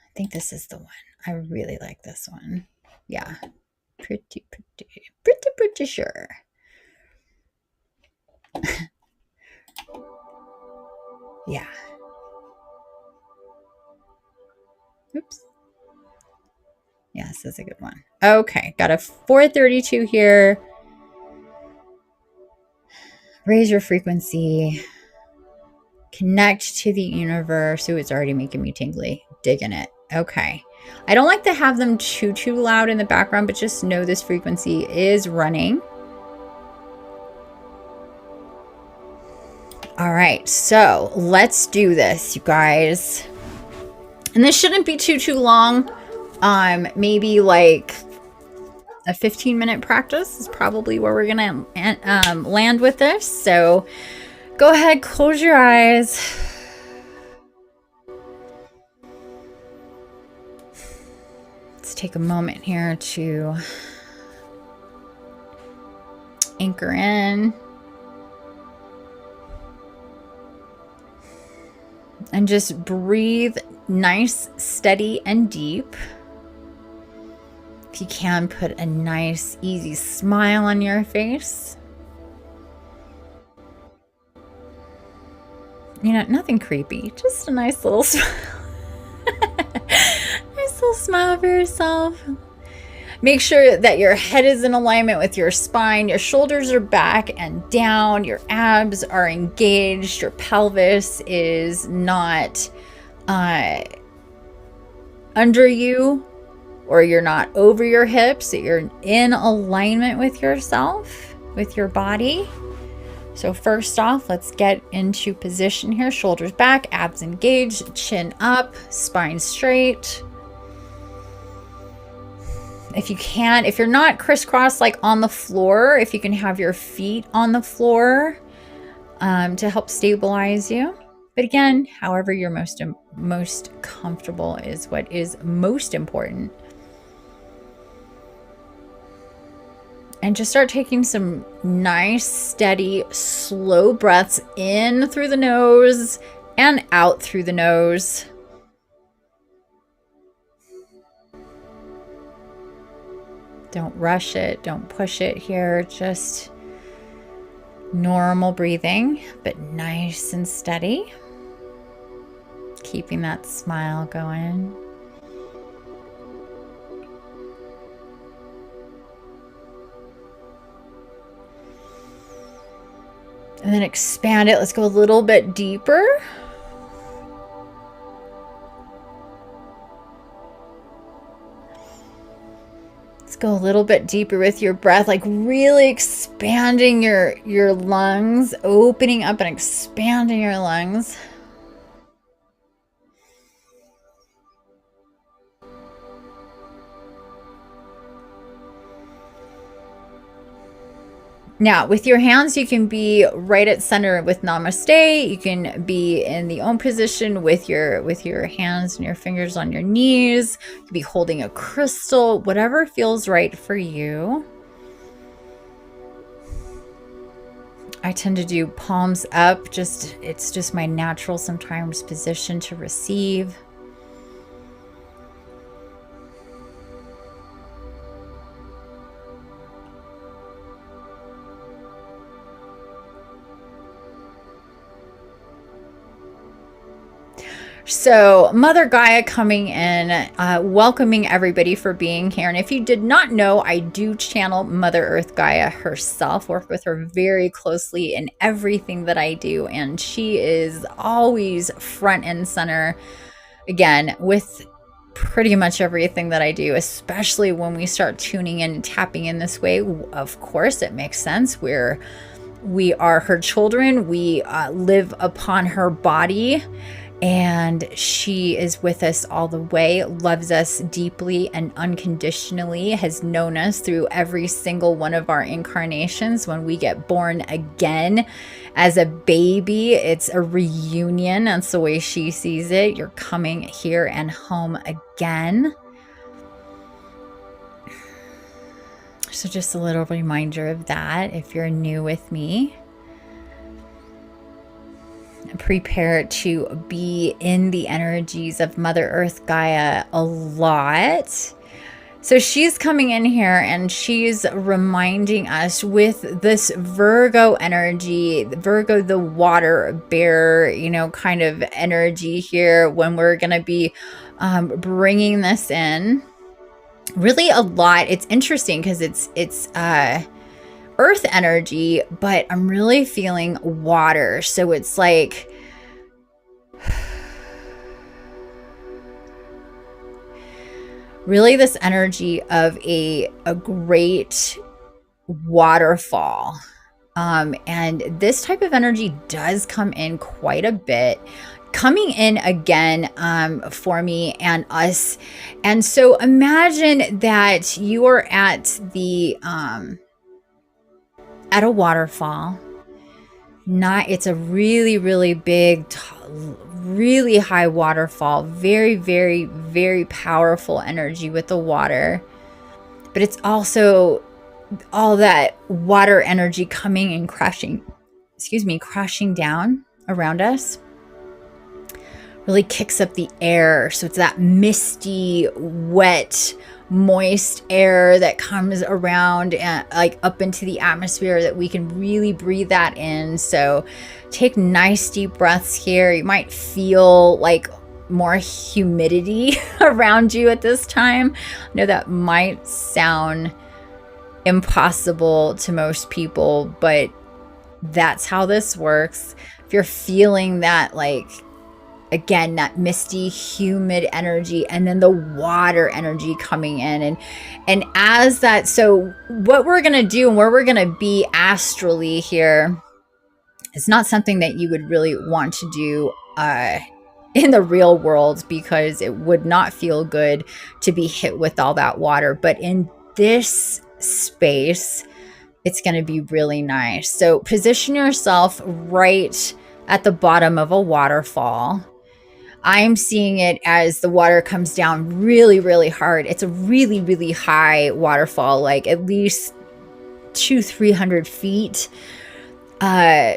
I think this is the one. I really like this one. Yeah. Pretty sure. Yeah. Oops. Yes, that's a good one. Okay, got a 432 here. Raise your frequency. Connect to the universe. Ooh, it's already making me tingly. Digging it. Okay. I don't like to have them too loud in the background, but just know this frequency is running. All right, so let's do this, you guys. And this shouldn't be too long. Maybe like a 15-minute practice is probably where we're gonna land with this. So go ahead, close your eyes. Let's take a moment here to anchor in and just breathe nice, steady, and deep. If you can, put a nice, easy smile on your face. You know, nothing creepy, just a nice little smile. Nice little smile for yourself. Make sure that your head is in alignment with your spine. Your shoulders are back and down. Your abs are engaged. Your pelvis is not under you, or you're not over your hips. You're in alignment with yourself, with your body. So first off, let's get into position here. Shoulders back, abs engaged, chin up, spine straight. If you can, if you're not crisscross like on the floor, if you can have your feet on the floor to help stabilize you. But again, however you're most comfortable is what is most important. And just start taking some nice, steady, slow breaths in through the nose and out through the nose. Don't rush it. Don't push it here. Just normal breathing, but nice and steady. Keeping that smile going. And then expand it. Let's go a little bit deeper. Let's go a little bit deeper with your breath, like really expanding your lungs, opening up and expanding your lungs. Now, with your hands, you can be right at center with Namaste. You can be in the Om position with your hands and your fingers on your knees. You can be holding a crystal, whatever feels right for you. I tend to do palms up. It's just my natural sometimes position to receive. So Mother Gaia coming in, welcoming everybody for being here. And if you did not know, I do channel Mother Earth Gaia herself, work with her very closely in everything that I do. And she is always front and center, again, with pretty much everything that I do, especially when we start tuning in and tapping in this way. Of course, it makes sense. We are her children. We live upon her body. And she is with us all the way, loves us deeply and unconditionally, has known us through every single one of our incarnations. When we get born again as a baby, it's a reunion. That's the way she sees it. You're coming here and home again. So just a little reminder of that if you're new with me. Prepare to be in the energies of Mother Earth Gaia a lot. So she's coming in here and she's reminding us with this Virgo energy, Virgo, the water bearer, kind of energy here, when we're going to be bringing this in really a lot. It's interesting because it's earth energy, but I'm really feeling water. So it's like really this energy of a great waterfall. And this type of energy does come in quite a bit coming in again for me and us. And so imagine that you are at the at a waterfall. It's a really, really big, really high waterfall. Very, very, very powerful energy with the water. But it's also all that water energy coming and crashing down around us. Really kicks up the air. So it's that misty, wet, moist air that comes around and like up into the atmosphere that we can really breathe that in. So take nice deep breaths here. You might feel like more humidity around you at this time. I know that might sound impossible to most people, but that's how this works. If you're feeling that, like, again, that misty, humid energy, and then the water energy coming in, and as that, so what we're gonna do and where we're gonna be astrally here is not something that you would really want to do in the real world, because it would not feel good to be hit with all that water. But in this space, it's going to be really nice. So position yourself right at the bottom of a waterfall. I'm seeing it as the water comes down really, really hard. It's a really, really high waterfall, like at least 200-300 feet,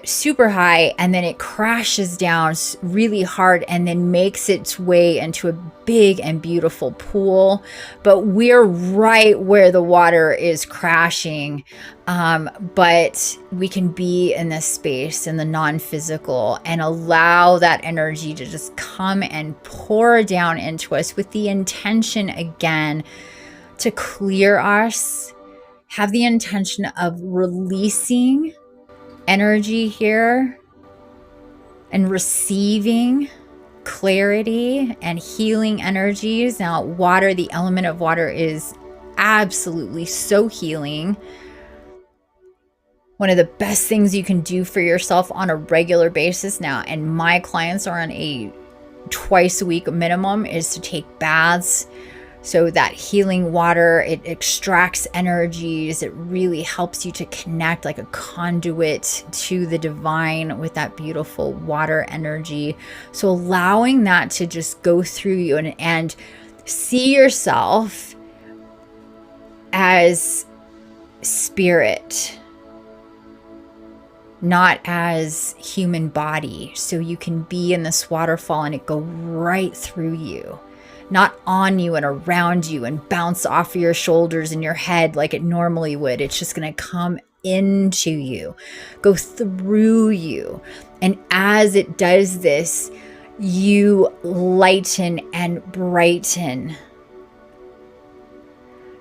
super high, and then it crashes down really hard and then makes its way into a big and beautiful pool. But we're right where the water is crashing, but we can be in this space, in the non-physical, and allow that energy to just come and pour down into us with the intention, again, to clear us. Have the intention of releasing energy here and receiving clarity and healing energies. Now, water, the element of water, is absolutely so healing. One of the best things you can do for yourself on a regular basis now, and my clients are on a twice a week minimum, is to take baths. So that healing water, it extracts energies. It really helps you to connect like a conduit to the divine with that beautiful water energy. So allowing that to just go through you and see yourself as spirit, not as human body. So you can be in this waterfall and it go right through you, not on you and around you and bounce off of your shoulders and your head like it normally would. It's just going to come into you, go through you. And as it does this, you lighten and brighten.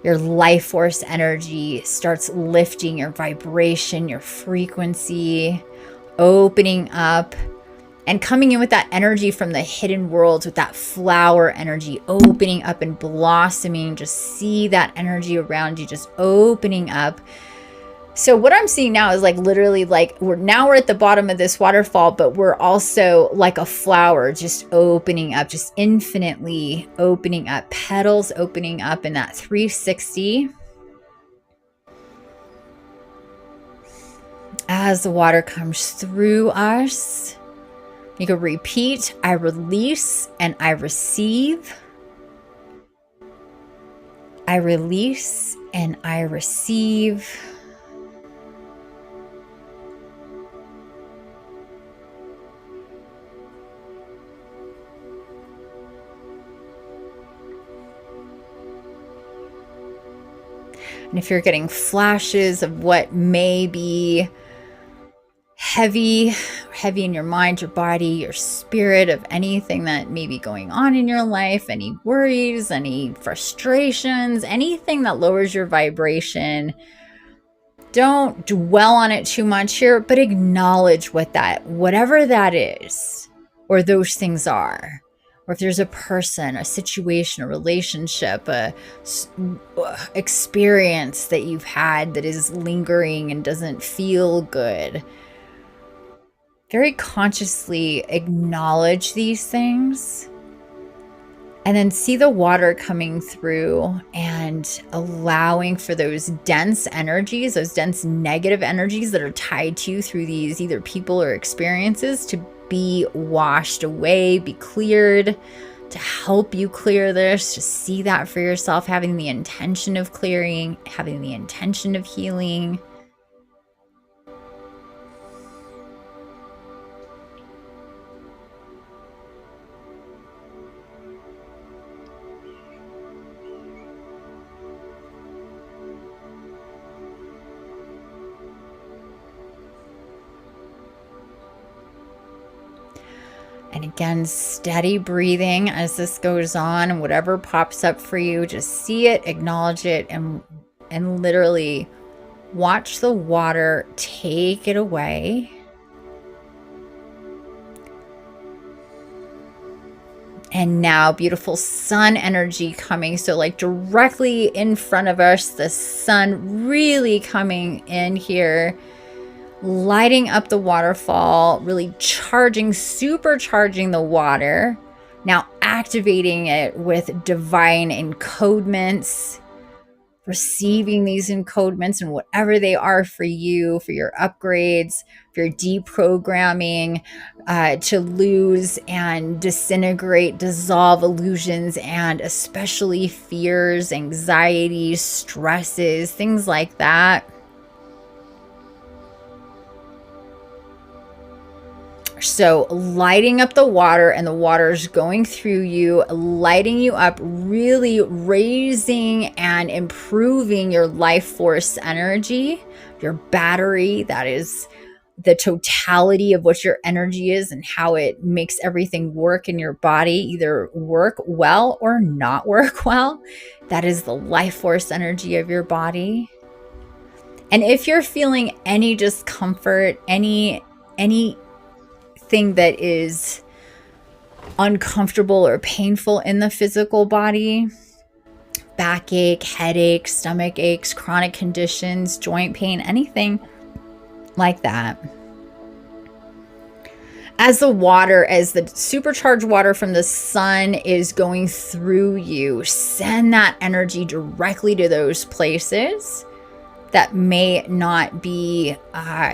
Your life force energy starts lifting your vibration, your frequency, opening up, and coming in with that energy from the hidden worlds, with that flower energy, opening up and blossoming. Just see that energy around you just opening up. So what I'm seeing now is like literally like we're at the bottom of this waterfall, but we're also like a flower just opening up, just infinitely opening up, petals opening up in that 360. As the water comes through us, you can repeat, I release and I receive. I release and I receive. And if you're getting flashes of what may be heavy in your mind, your body, your spirit, of anything that may be going on in your life, any worries, any frustrations, anything that lowers your vibration, don't dwell on it too much here, but acknowledge whatever that is, or those things are. Or if there's a person, a situation, a relationship, a experience that you've had that is lingering and doesn't feel good, very consciously acknowledge these things. And then see the water coming through and allowing for those dense energies, those dense negative energies that are tied to you through these either people or experiences, to be washed away, be cleared, to help you clear this. Just see that for yourself, having the intention of clearing, having the intention of healing. And again, steady breathing as this goes on, and whatever pops up for you, just see it, acknowledge it, and literally watch the water take it away. And now beautiful sun energy coming. So like directly in front of us, the sun really coming in here, lighting up the waterfall, really charging, supercharging the water. Now activating it with divine encodements, receiving these encodements and whatever they are for you, for your upgrades, for your deprogramming, to lose and disintegrate, dissolve illusions, and especially fears, anxieties, stresses, things like that. So lighting up the water, and the water's going through you, lighting you up, really raising and improving your life force energy, your battery. That is the totality of what your energy is and how it makes everything work in your body, either work well or not work well. That is the life force energy of your body. And if you're feeling any discomfort, any thing that is uncomfortable or painful in the physical body, backache, headache, stomach aches, chronic conditions, joint pain, anything like that, as the supercharged water from the sun is going through you, send that energy directly to those places that may not be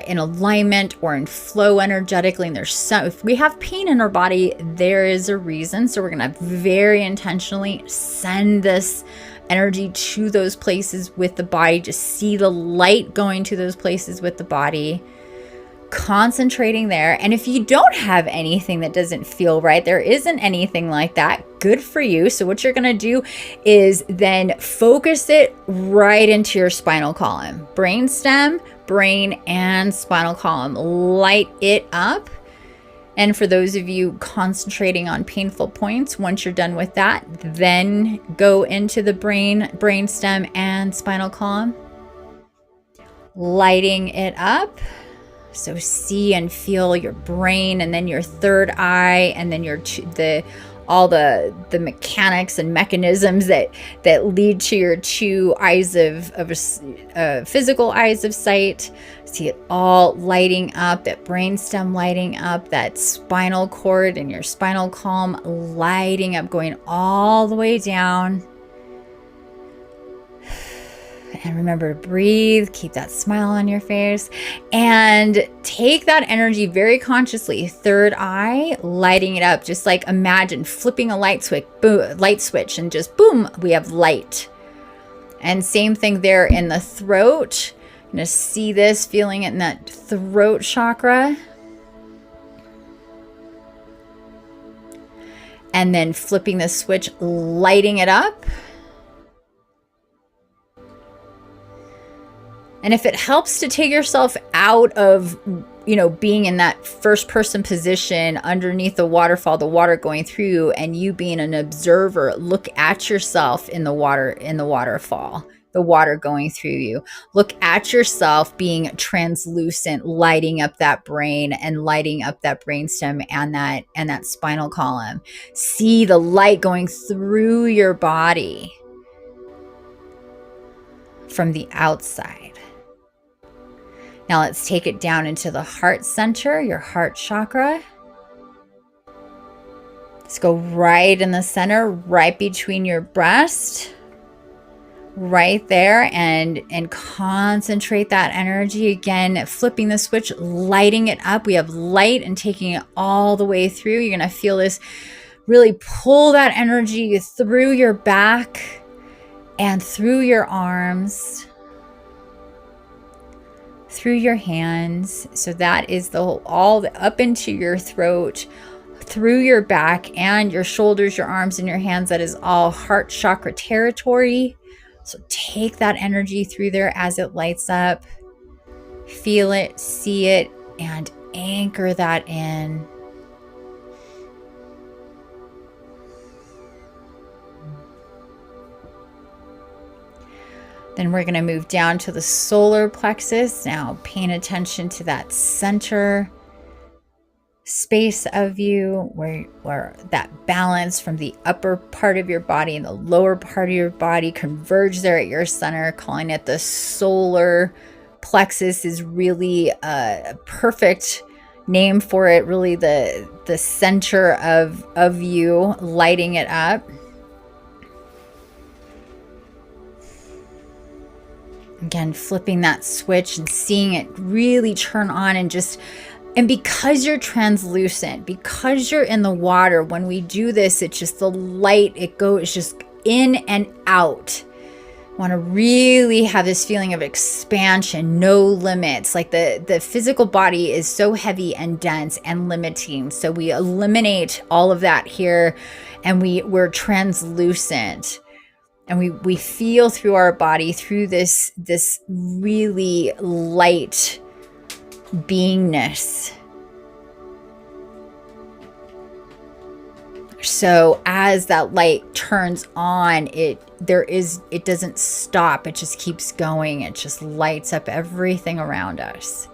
in alignment or in flow energetically. And if we have pain in our body, there is a reason. So we're going to very intentionally send this energy to those places with the body. Just see the light going to those places with the body, concentrating there. And if you don't have anything that doesn't feel right, there isn't anything like that, good for you. So what you're going to do is then focus it right into your spinal column, brainstem, brain, and spinal column. Light it up. And for those of you concentrating on painful points, once you're done with that, then go into the brainstem, and spinal column, lighting it up. So see and feel your brain, and then your third eye, and then all the mechanics and mechanisms that lead to your two eyes of physical eyes of sight. See it all lighting up, that brainstem lighting up, that spinal cord and your spinal column lighting up, going all the way down. And remember to breathe, keep that smile on your face, and take that energy very consciously. Third eye, lighting it up. Just like imagine flipping a light switch, and just boom, we have light. And same thing there in the throat. You're gonna see this, feeling it in that throat chakra. And then flipping the switch, lighting it up. And if it helps to take yourself out of, being in that first person position underneath the waterfall, the water going through, and you being an observer, look at yourself in the waterfall, the water going through you. Look at yourself being translucent, lighting up that brain and lighting up that brainstem and that spinal column. See the light going through your body from the outside. Now let's take it down into the heart center, your heart chakra. Let's go right in the center, right between your breast, right there, and concentrate that energy. Again, flipping the switch, lighting it up. We have light and taking it all the way through. You're going to feel this really pull that energy through your back and through your arms, through your hands. So that is the whole, all the, up into your throat, through your back and your shoulders, your arms, and your hands. That is all heart chakra territory. So take that energy through there as it lights up. Feel it, see it, and anchor that in. Then we're going to move down to the solar plexus. Now paying attention to that center space of you where that balance from the upper part of your body and the lower part of your body converge there at your center. Calling it the solar plexus is really a perfect name for it. Really the center of you, lighting it up. Again, flipping that switch and seeing it really turn on, and because you're translucent, because you're in the water, when we do this, it's just the light, it goes just in and out. Want to really have this feeling of expansion, no limits. Like the physical body is so heavy and dense and limiting. So we eliminate all of that here, and we're translucent. And we feel through our body, through this really light beingness. So as that light turns on, it doesn't stop. It just keeps going. It just lights up everything around us.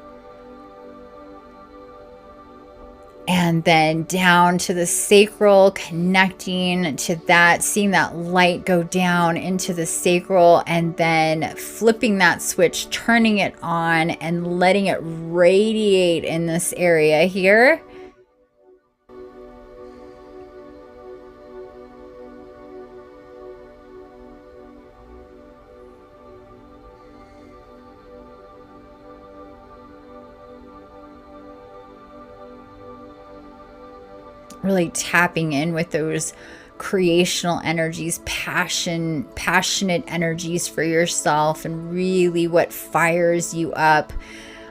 And then down to the sacral, connecting to that, seeing that light go down into the sacral, and then flipping that switch, turning it on and letting it radiate in this area here. Really tapping in with those creational energies, passionate energies for yourself, and really what fires you up.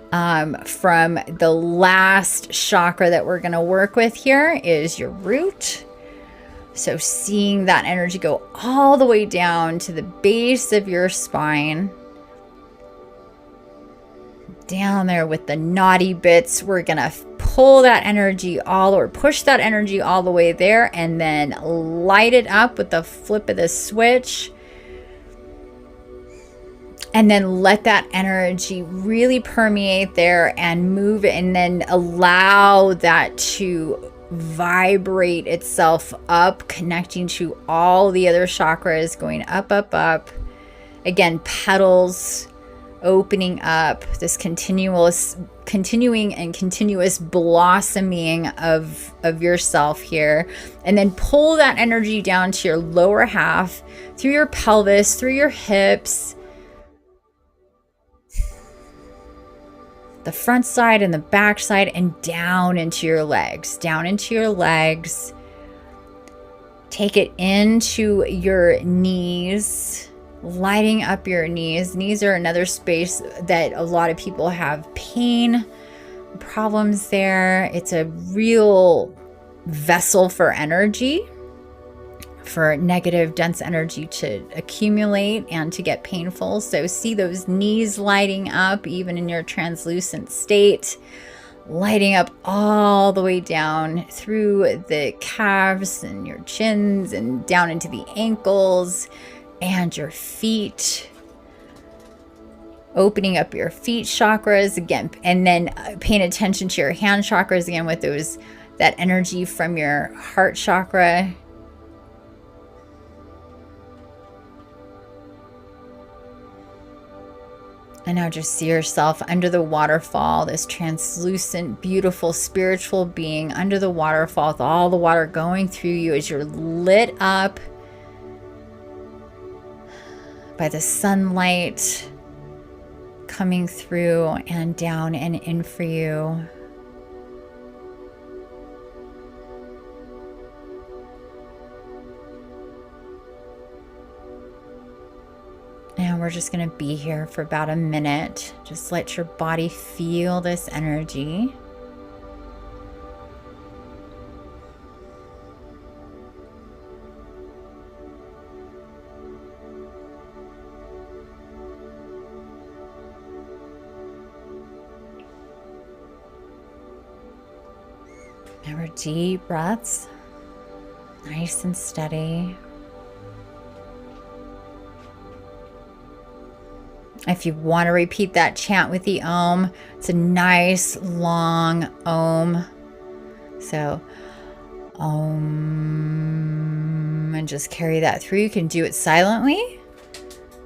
From the last chakra that we're going to work with here is your root. So seeing that energy go all the way down to the base of your spine. Down there with the naughty bits, we're going to pull that energy push that energy all the way there, and then light it up with the flip of the switch. And then let that energy really permeate there and move, and then allow that to vibrate itself up, connecting to all the other chakras, going up, up, up. Again, petals opening up, this continuing and continuous blossoming of yourself here. And then pull that energy down to your lower half, through your pelvis, through your hips, the front side and the back side, and down into your legs, Take it into your knees, lighting up your knees. Knees are another space that a lot of people have pain problems there. It's a real vessel for energy, for negative, dense energy to accumulate and to get painful. So see those knees lighting up, even in your translucent state, lighting up all the way down through the calves and your chins and down into the ankles and your feet, opening up your feet chakras again, and then paying attention to your hand chakras again with that energy from your heart chakra. And now just see yourself under the waterfall, this translucent, beautiful spiritual being under the waterfall with all the water going through you as you're lit up by the sunlight coming through and down and in for you. And we're just going to be here for about a minute. Just let your body feel this energy. Remember, deep breaths, nice and steady. If you want to repeat that chant with the Om, it's a nice long Om. So Om, and just carry that through. You can do it silently,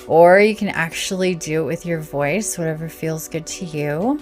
or you can actually do it with your voice, whatever feels good to you.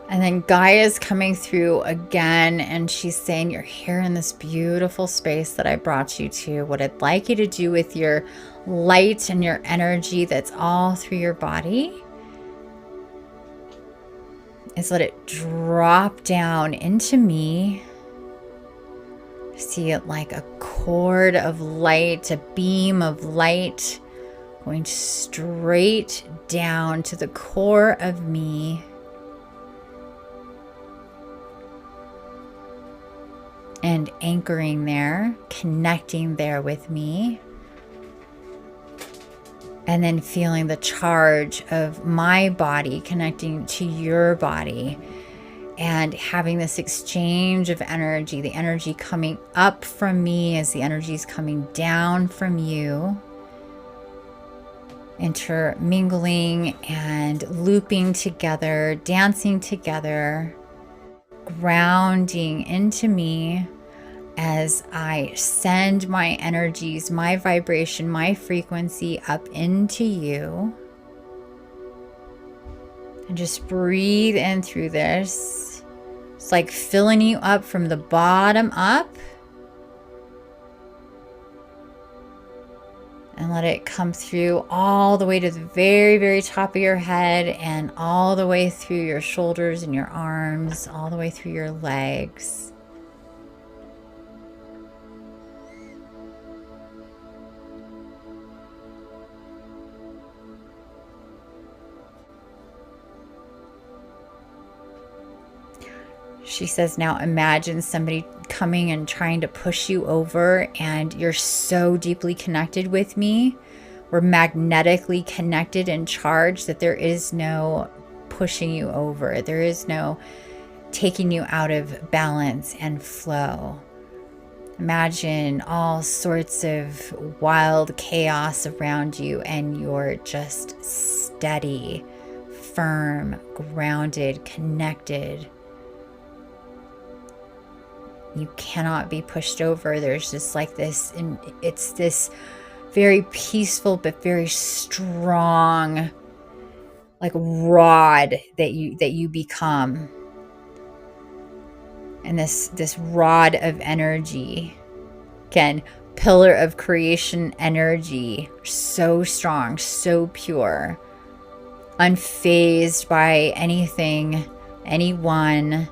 And then Gaia is coming through again, and she's saying, you're here in this beautiful space that I brought you to. What I'd like you to do with your light and your energy that's all through your body is let it drop down into me. See it like a cord of light, a beam of light going straight down to the core of me. And anchoring there, connecting there with me. And then feeling the charge of my body connecting to your body. And having this exchange of energy, the energy coming up from me as the energy is coming down from you. Intermingling and looping together, dancing together. Grounding into me as I send my energies, my vibration, my frequency up into you. And just breathe in through this. It's like filling you up from the bottom up. And let it come through all the way to the very, very top of your head and all the way through your shoulders and your arms, all the way through your legs. She says, now imagine somebody coming and trying to push you over, and you're so deeply connected with me. We're magnetically connected and charged that there is no pushing you over. There is no taking you out of balance and flow. Imagine all sorts of wild chaos around you, and you're just steady, firm, grounded, connected. You cannot be pushed over. There's just like this, and it's this very peaceful but very strong, like rod that you become. And this rod of energy, again, pillar of creation energy, so strong, so pure, unfazed by anything, anyone,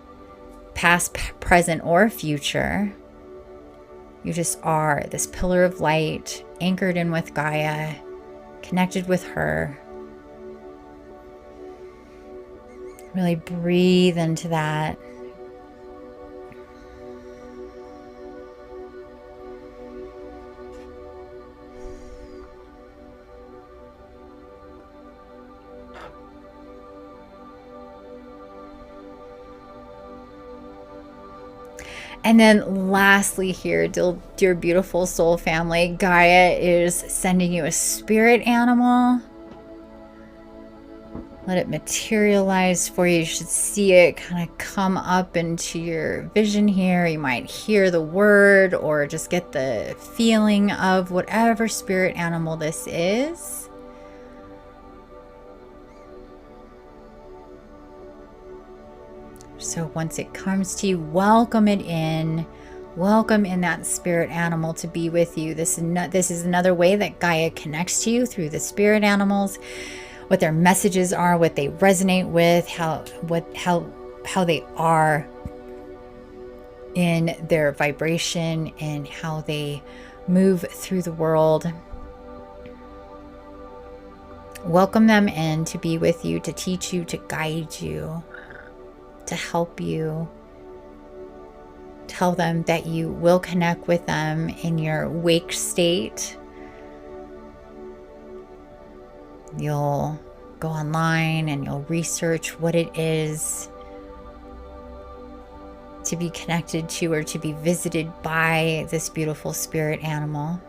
past, present, or future. You just are this pillar of light, anchored in with Gaia, connected with her. Really breathe into that. And then lastly here, dear beautiful soul family, Gaia is sending you a spirit animal. Let it materialize for you. You should see it kind of come up into your vision here. You might hear the word or just get the feeling of whatever spirit animal this is. So once it comes to you, welcome it in. Welcome in that spirit animal to be with you. This is another way that Gaia connects to you, through the spirit animals, what their messages are, what they resonate with, how they are in their vibration and how they move through the world. Welcome them in to be with you, to teach you, to guide you, to help you. Tell them that you will connect with them in your wake state. You'll go online and you'll research what it is to be connected to or to be visited by this beautiful spirit animal.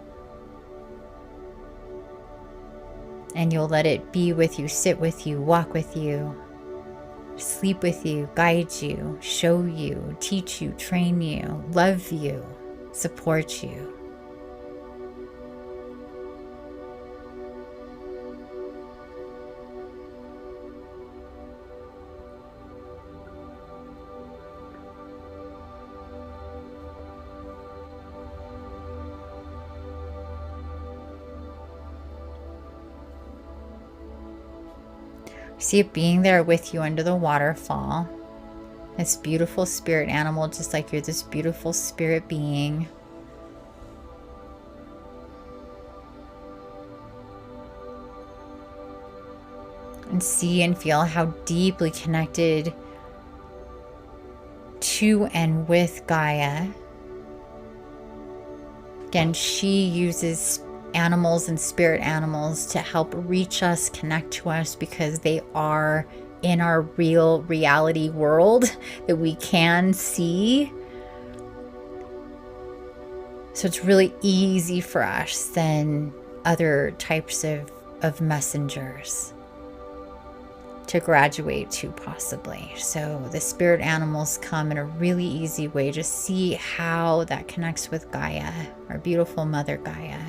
And you'll let it be with you, sit with you, walk with you, sleep with you, guide you, show you, teach you, train you, love you, support you. See it being there with you under the waterfall. This beautiful spirit animal, just like you're this beautiful spirit being. And see and feel how deeply connected to and with Gaia. Again, she uses animals and spirit animals to help reach us, connect to us, because they are in our real reality world that we can see. So it's really easy for us than other types of messengers to graduate to, possibly. So the spirit animals come in a really easy way. Just see how that connects with Gaia, our beautiful mother Gaia.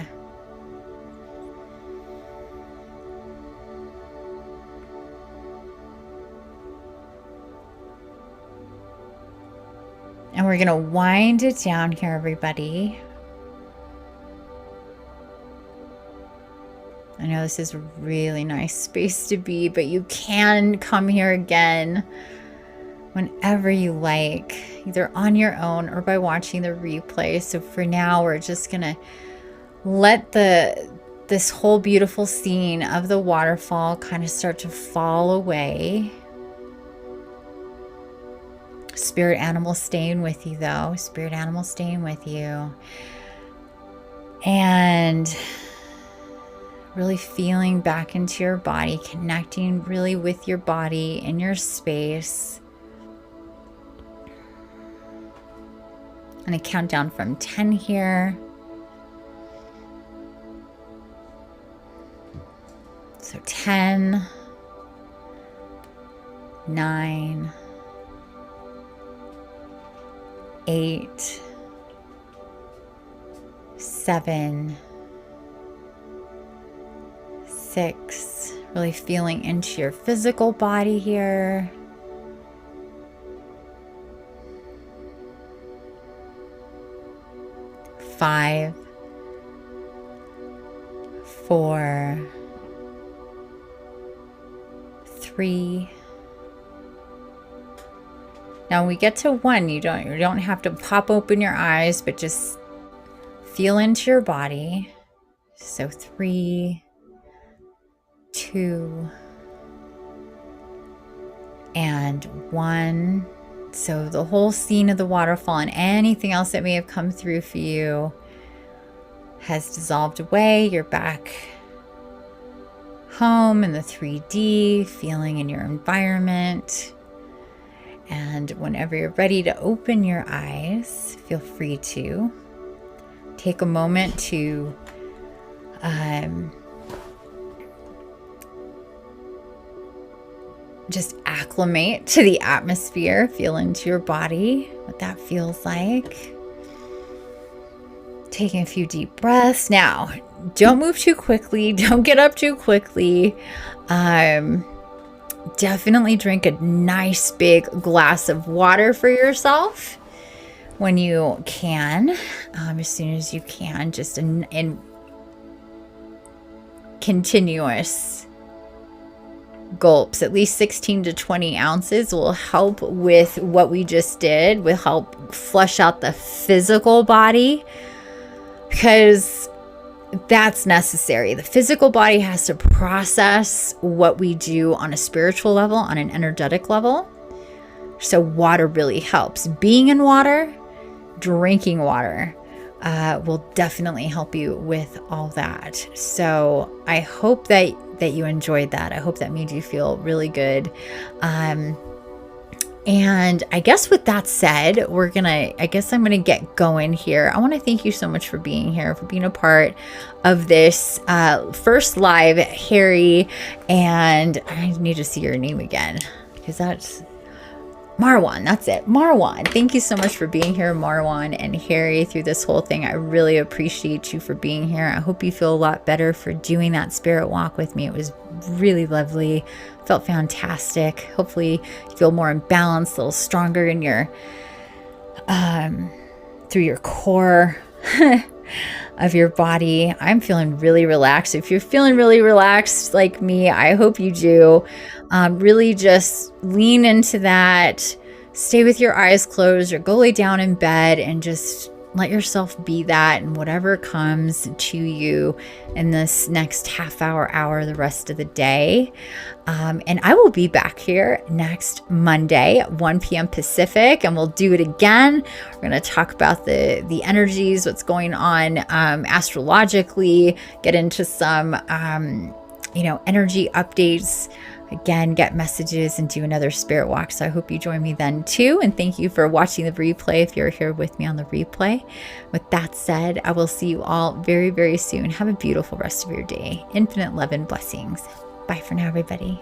And we're going to wind it down here, everybody. I know this is a really nice space to be, but you can come here again whenever you like, either on your own or by watching the replay. So for now, we're just going to let this whole beautiful scene of the waterfall kind of start to fall away. Spirit animal staying with you, though. Spirit animal staying with you. And really feeling back into your body, connecting really with your body in your space. And I count down from 10 here. So 10, 9, 8, 7, 6, really feeling into your physical body here. 5, 4, 3. Now when we get to 1, you don't have to pop open your eyes, but just feel into your body. So 3, 2, and 1. So the whole scene of the waterfall and anything else that may have come through for you has dissolved away. You're back home in the 3D, feeling in your environment. And whenever you're ready to open your eyes, feel free to take a moment to just acclimate to the atmosphere, feel into your body, what that feels like. Taking a few deep breaths. Now, don't move too quickly. Don't get up too quickly. Definitely drink a nice big glass of water for yourself when you can, as soon as you can, just in continuous gulps. At least 16 to 20 ounces will help with what we just did, will help flush out the physical body, because that's necessary. The physical body has to process what we do on a spiritual level, on an energetic level. So water really helps. Being in water, drinking water will definitely help you with all that. So I hope that you enjoyed that. I hope that made you feel really good. And I guess with that said, I'm gonna get going here. I want to thank you so much for being here, for being a part of this first live, Harry. And I need to see your name again, because that's Marwan. That's it, Marwan. Thank you so much for being here, Marwan and Harry, through this whole thing. I really appreciate you for being here. I hope you feel a lot better for doing that spirit walk with me. It was really lovely. Felt fantastic. Hopefully you feel more in balance, a little stronger in your through your core of your body. I'm feeling really relaxed. If you're feeling really relaxed like me, I hope you do. Really just lean into that. Stay with your eyes closed or go lay down in bed and just let yourself be that, and whatever comes to you in this next half hour, the rest of the day. And I will be back here next Monday at 1 p.m. Pacific, and we'll do it again. We're going to talk about the energies, what's going on astrologically, get into some energy updates. Again, get messages and do another spirit walk. So I hope you join me then too. And thank you for watching the replay if you're here with me on the replay. With that said, I will see you all very, very soon. Have a beautiful rest of your day. Infinite love and blessings. Bye for now, everybody.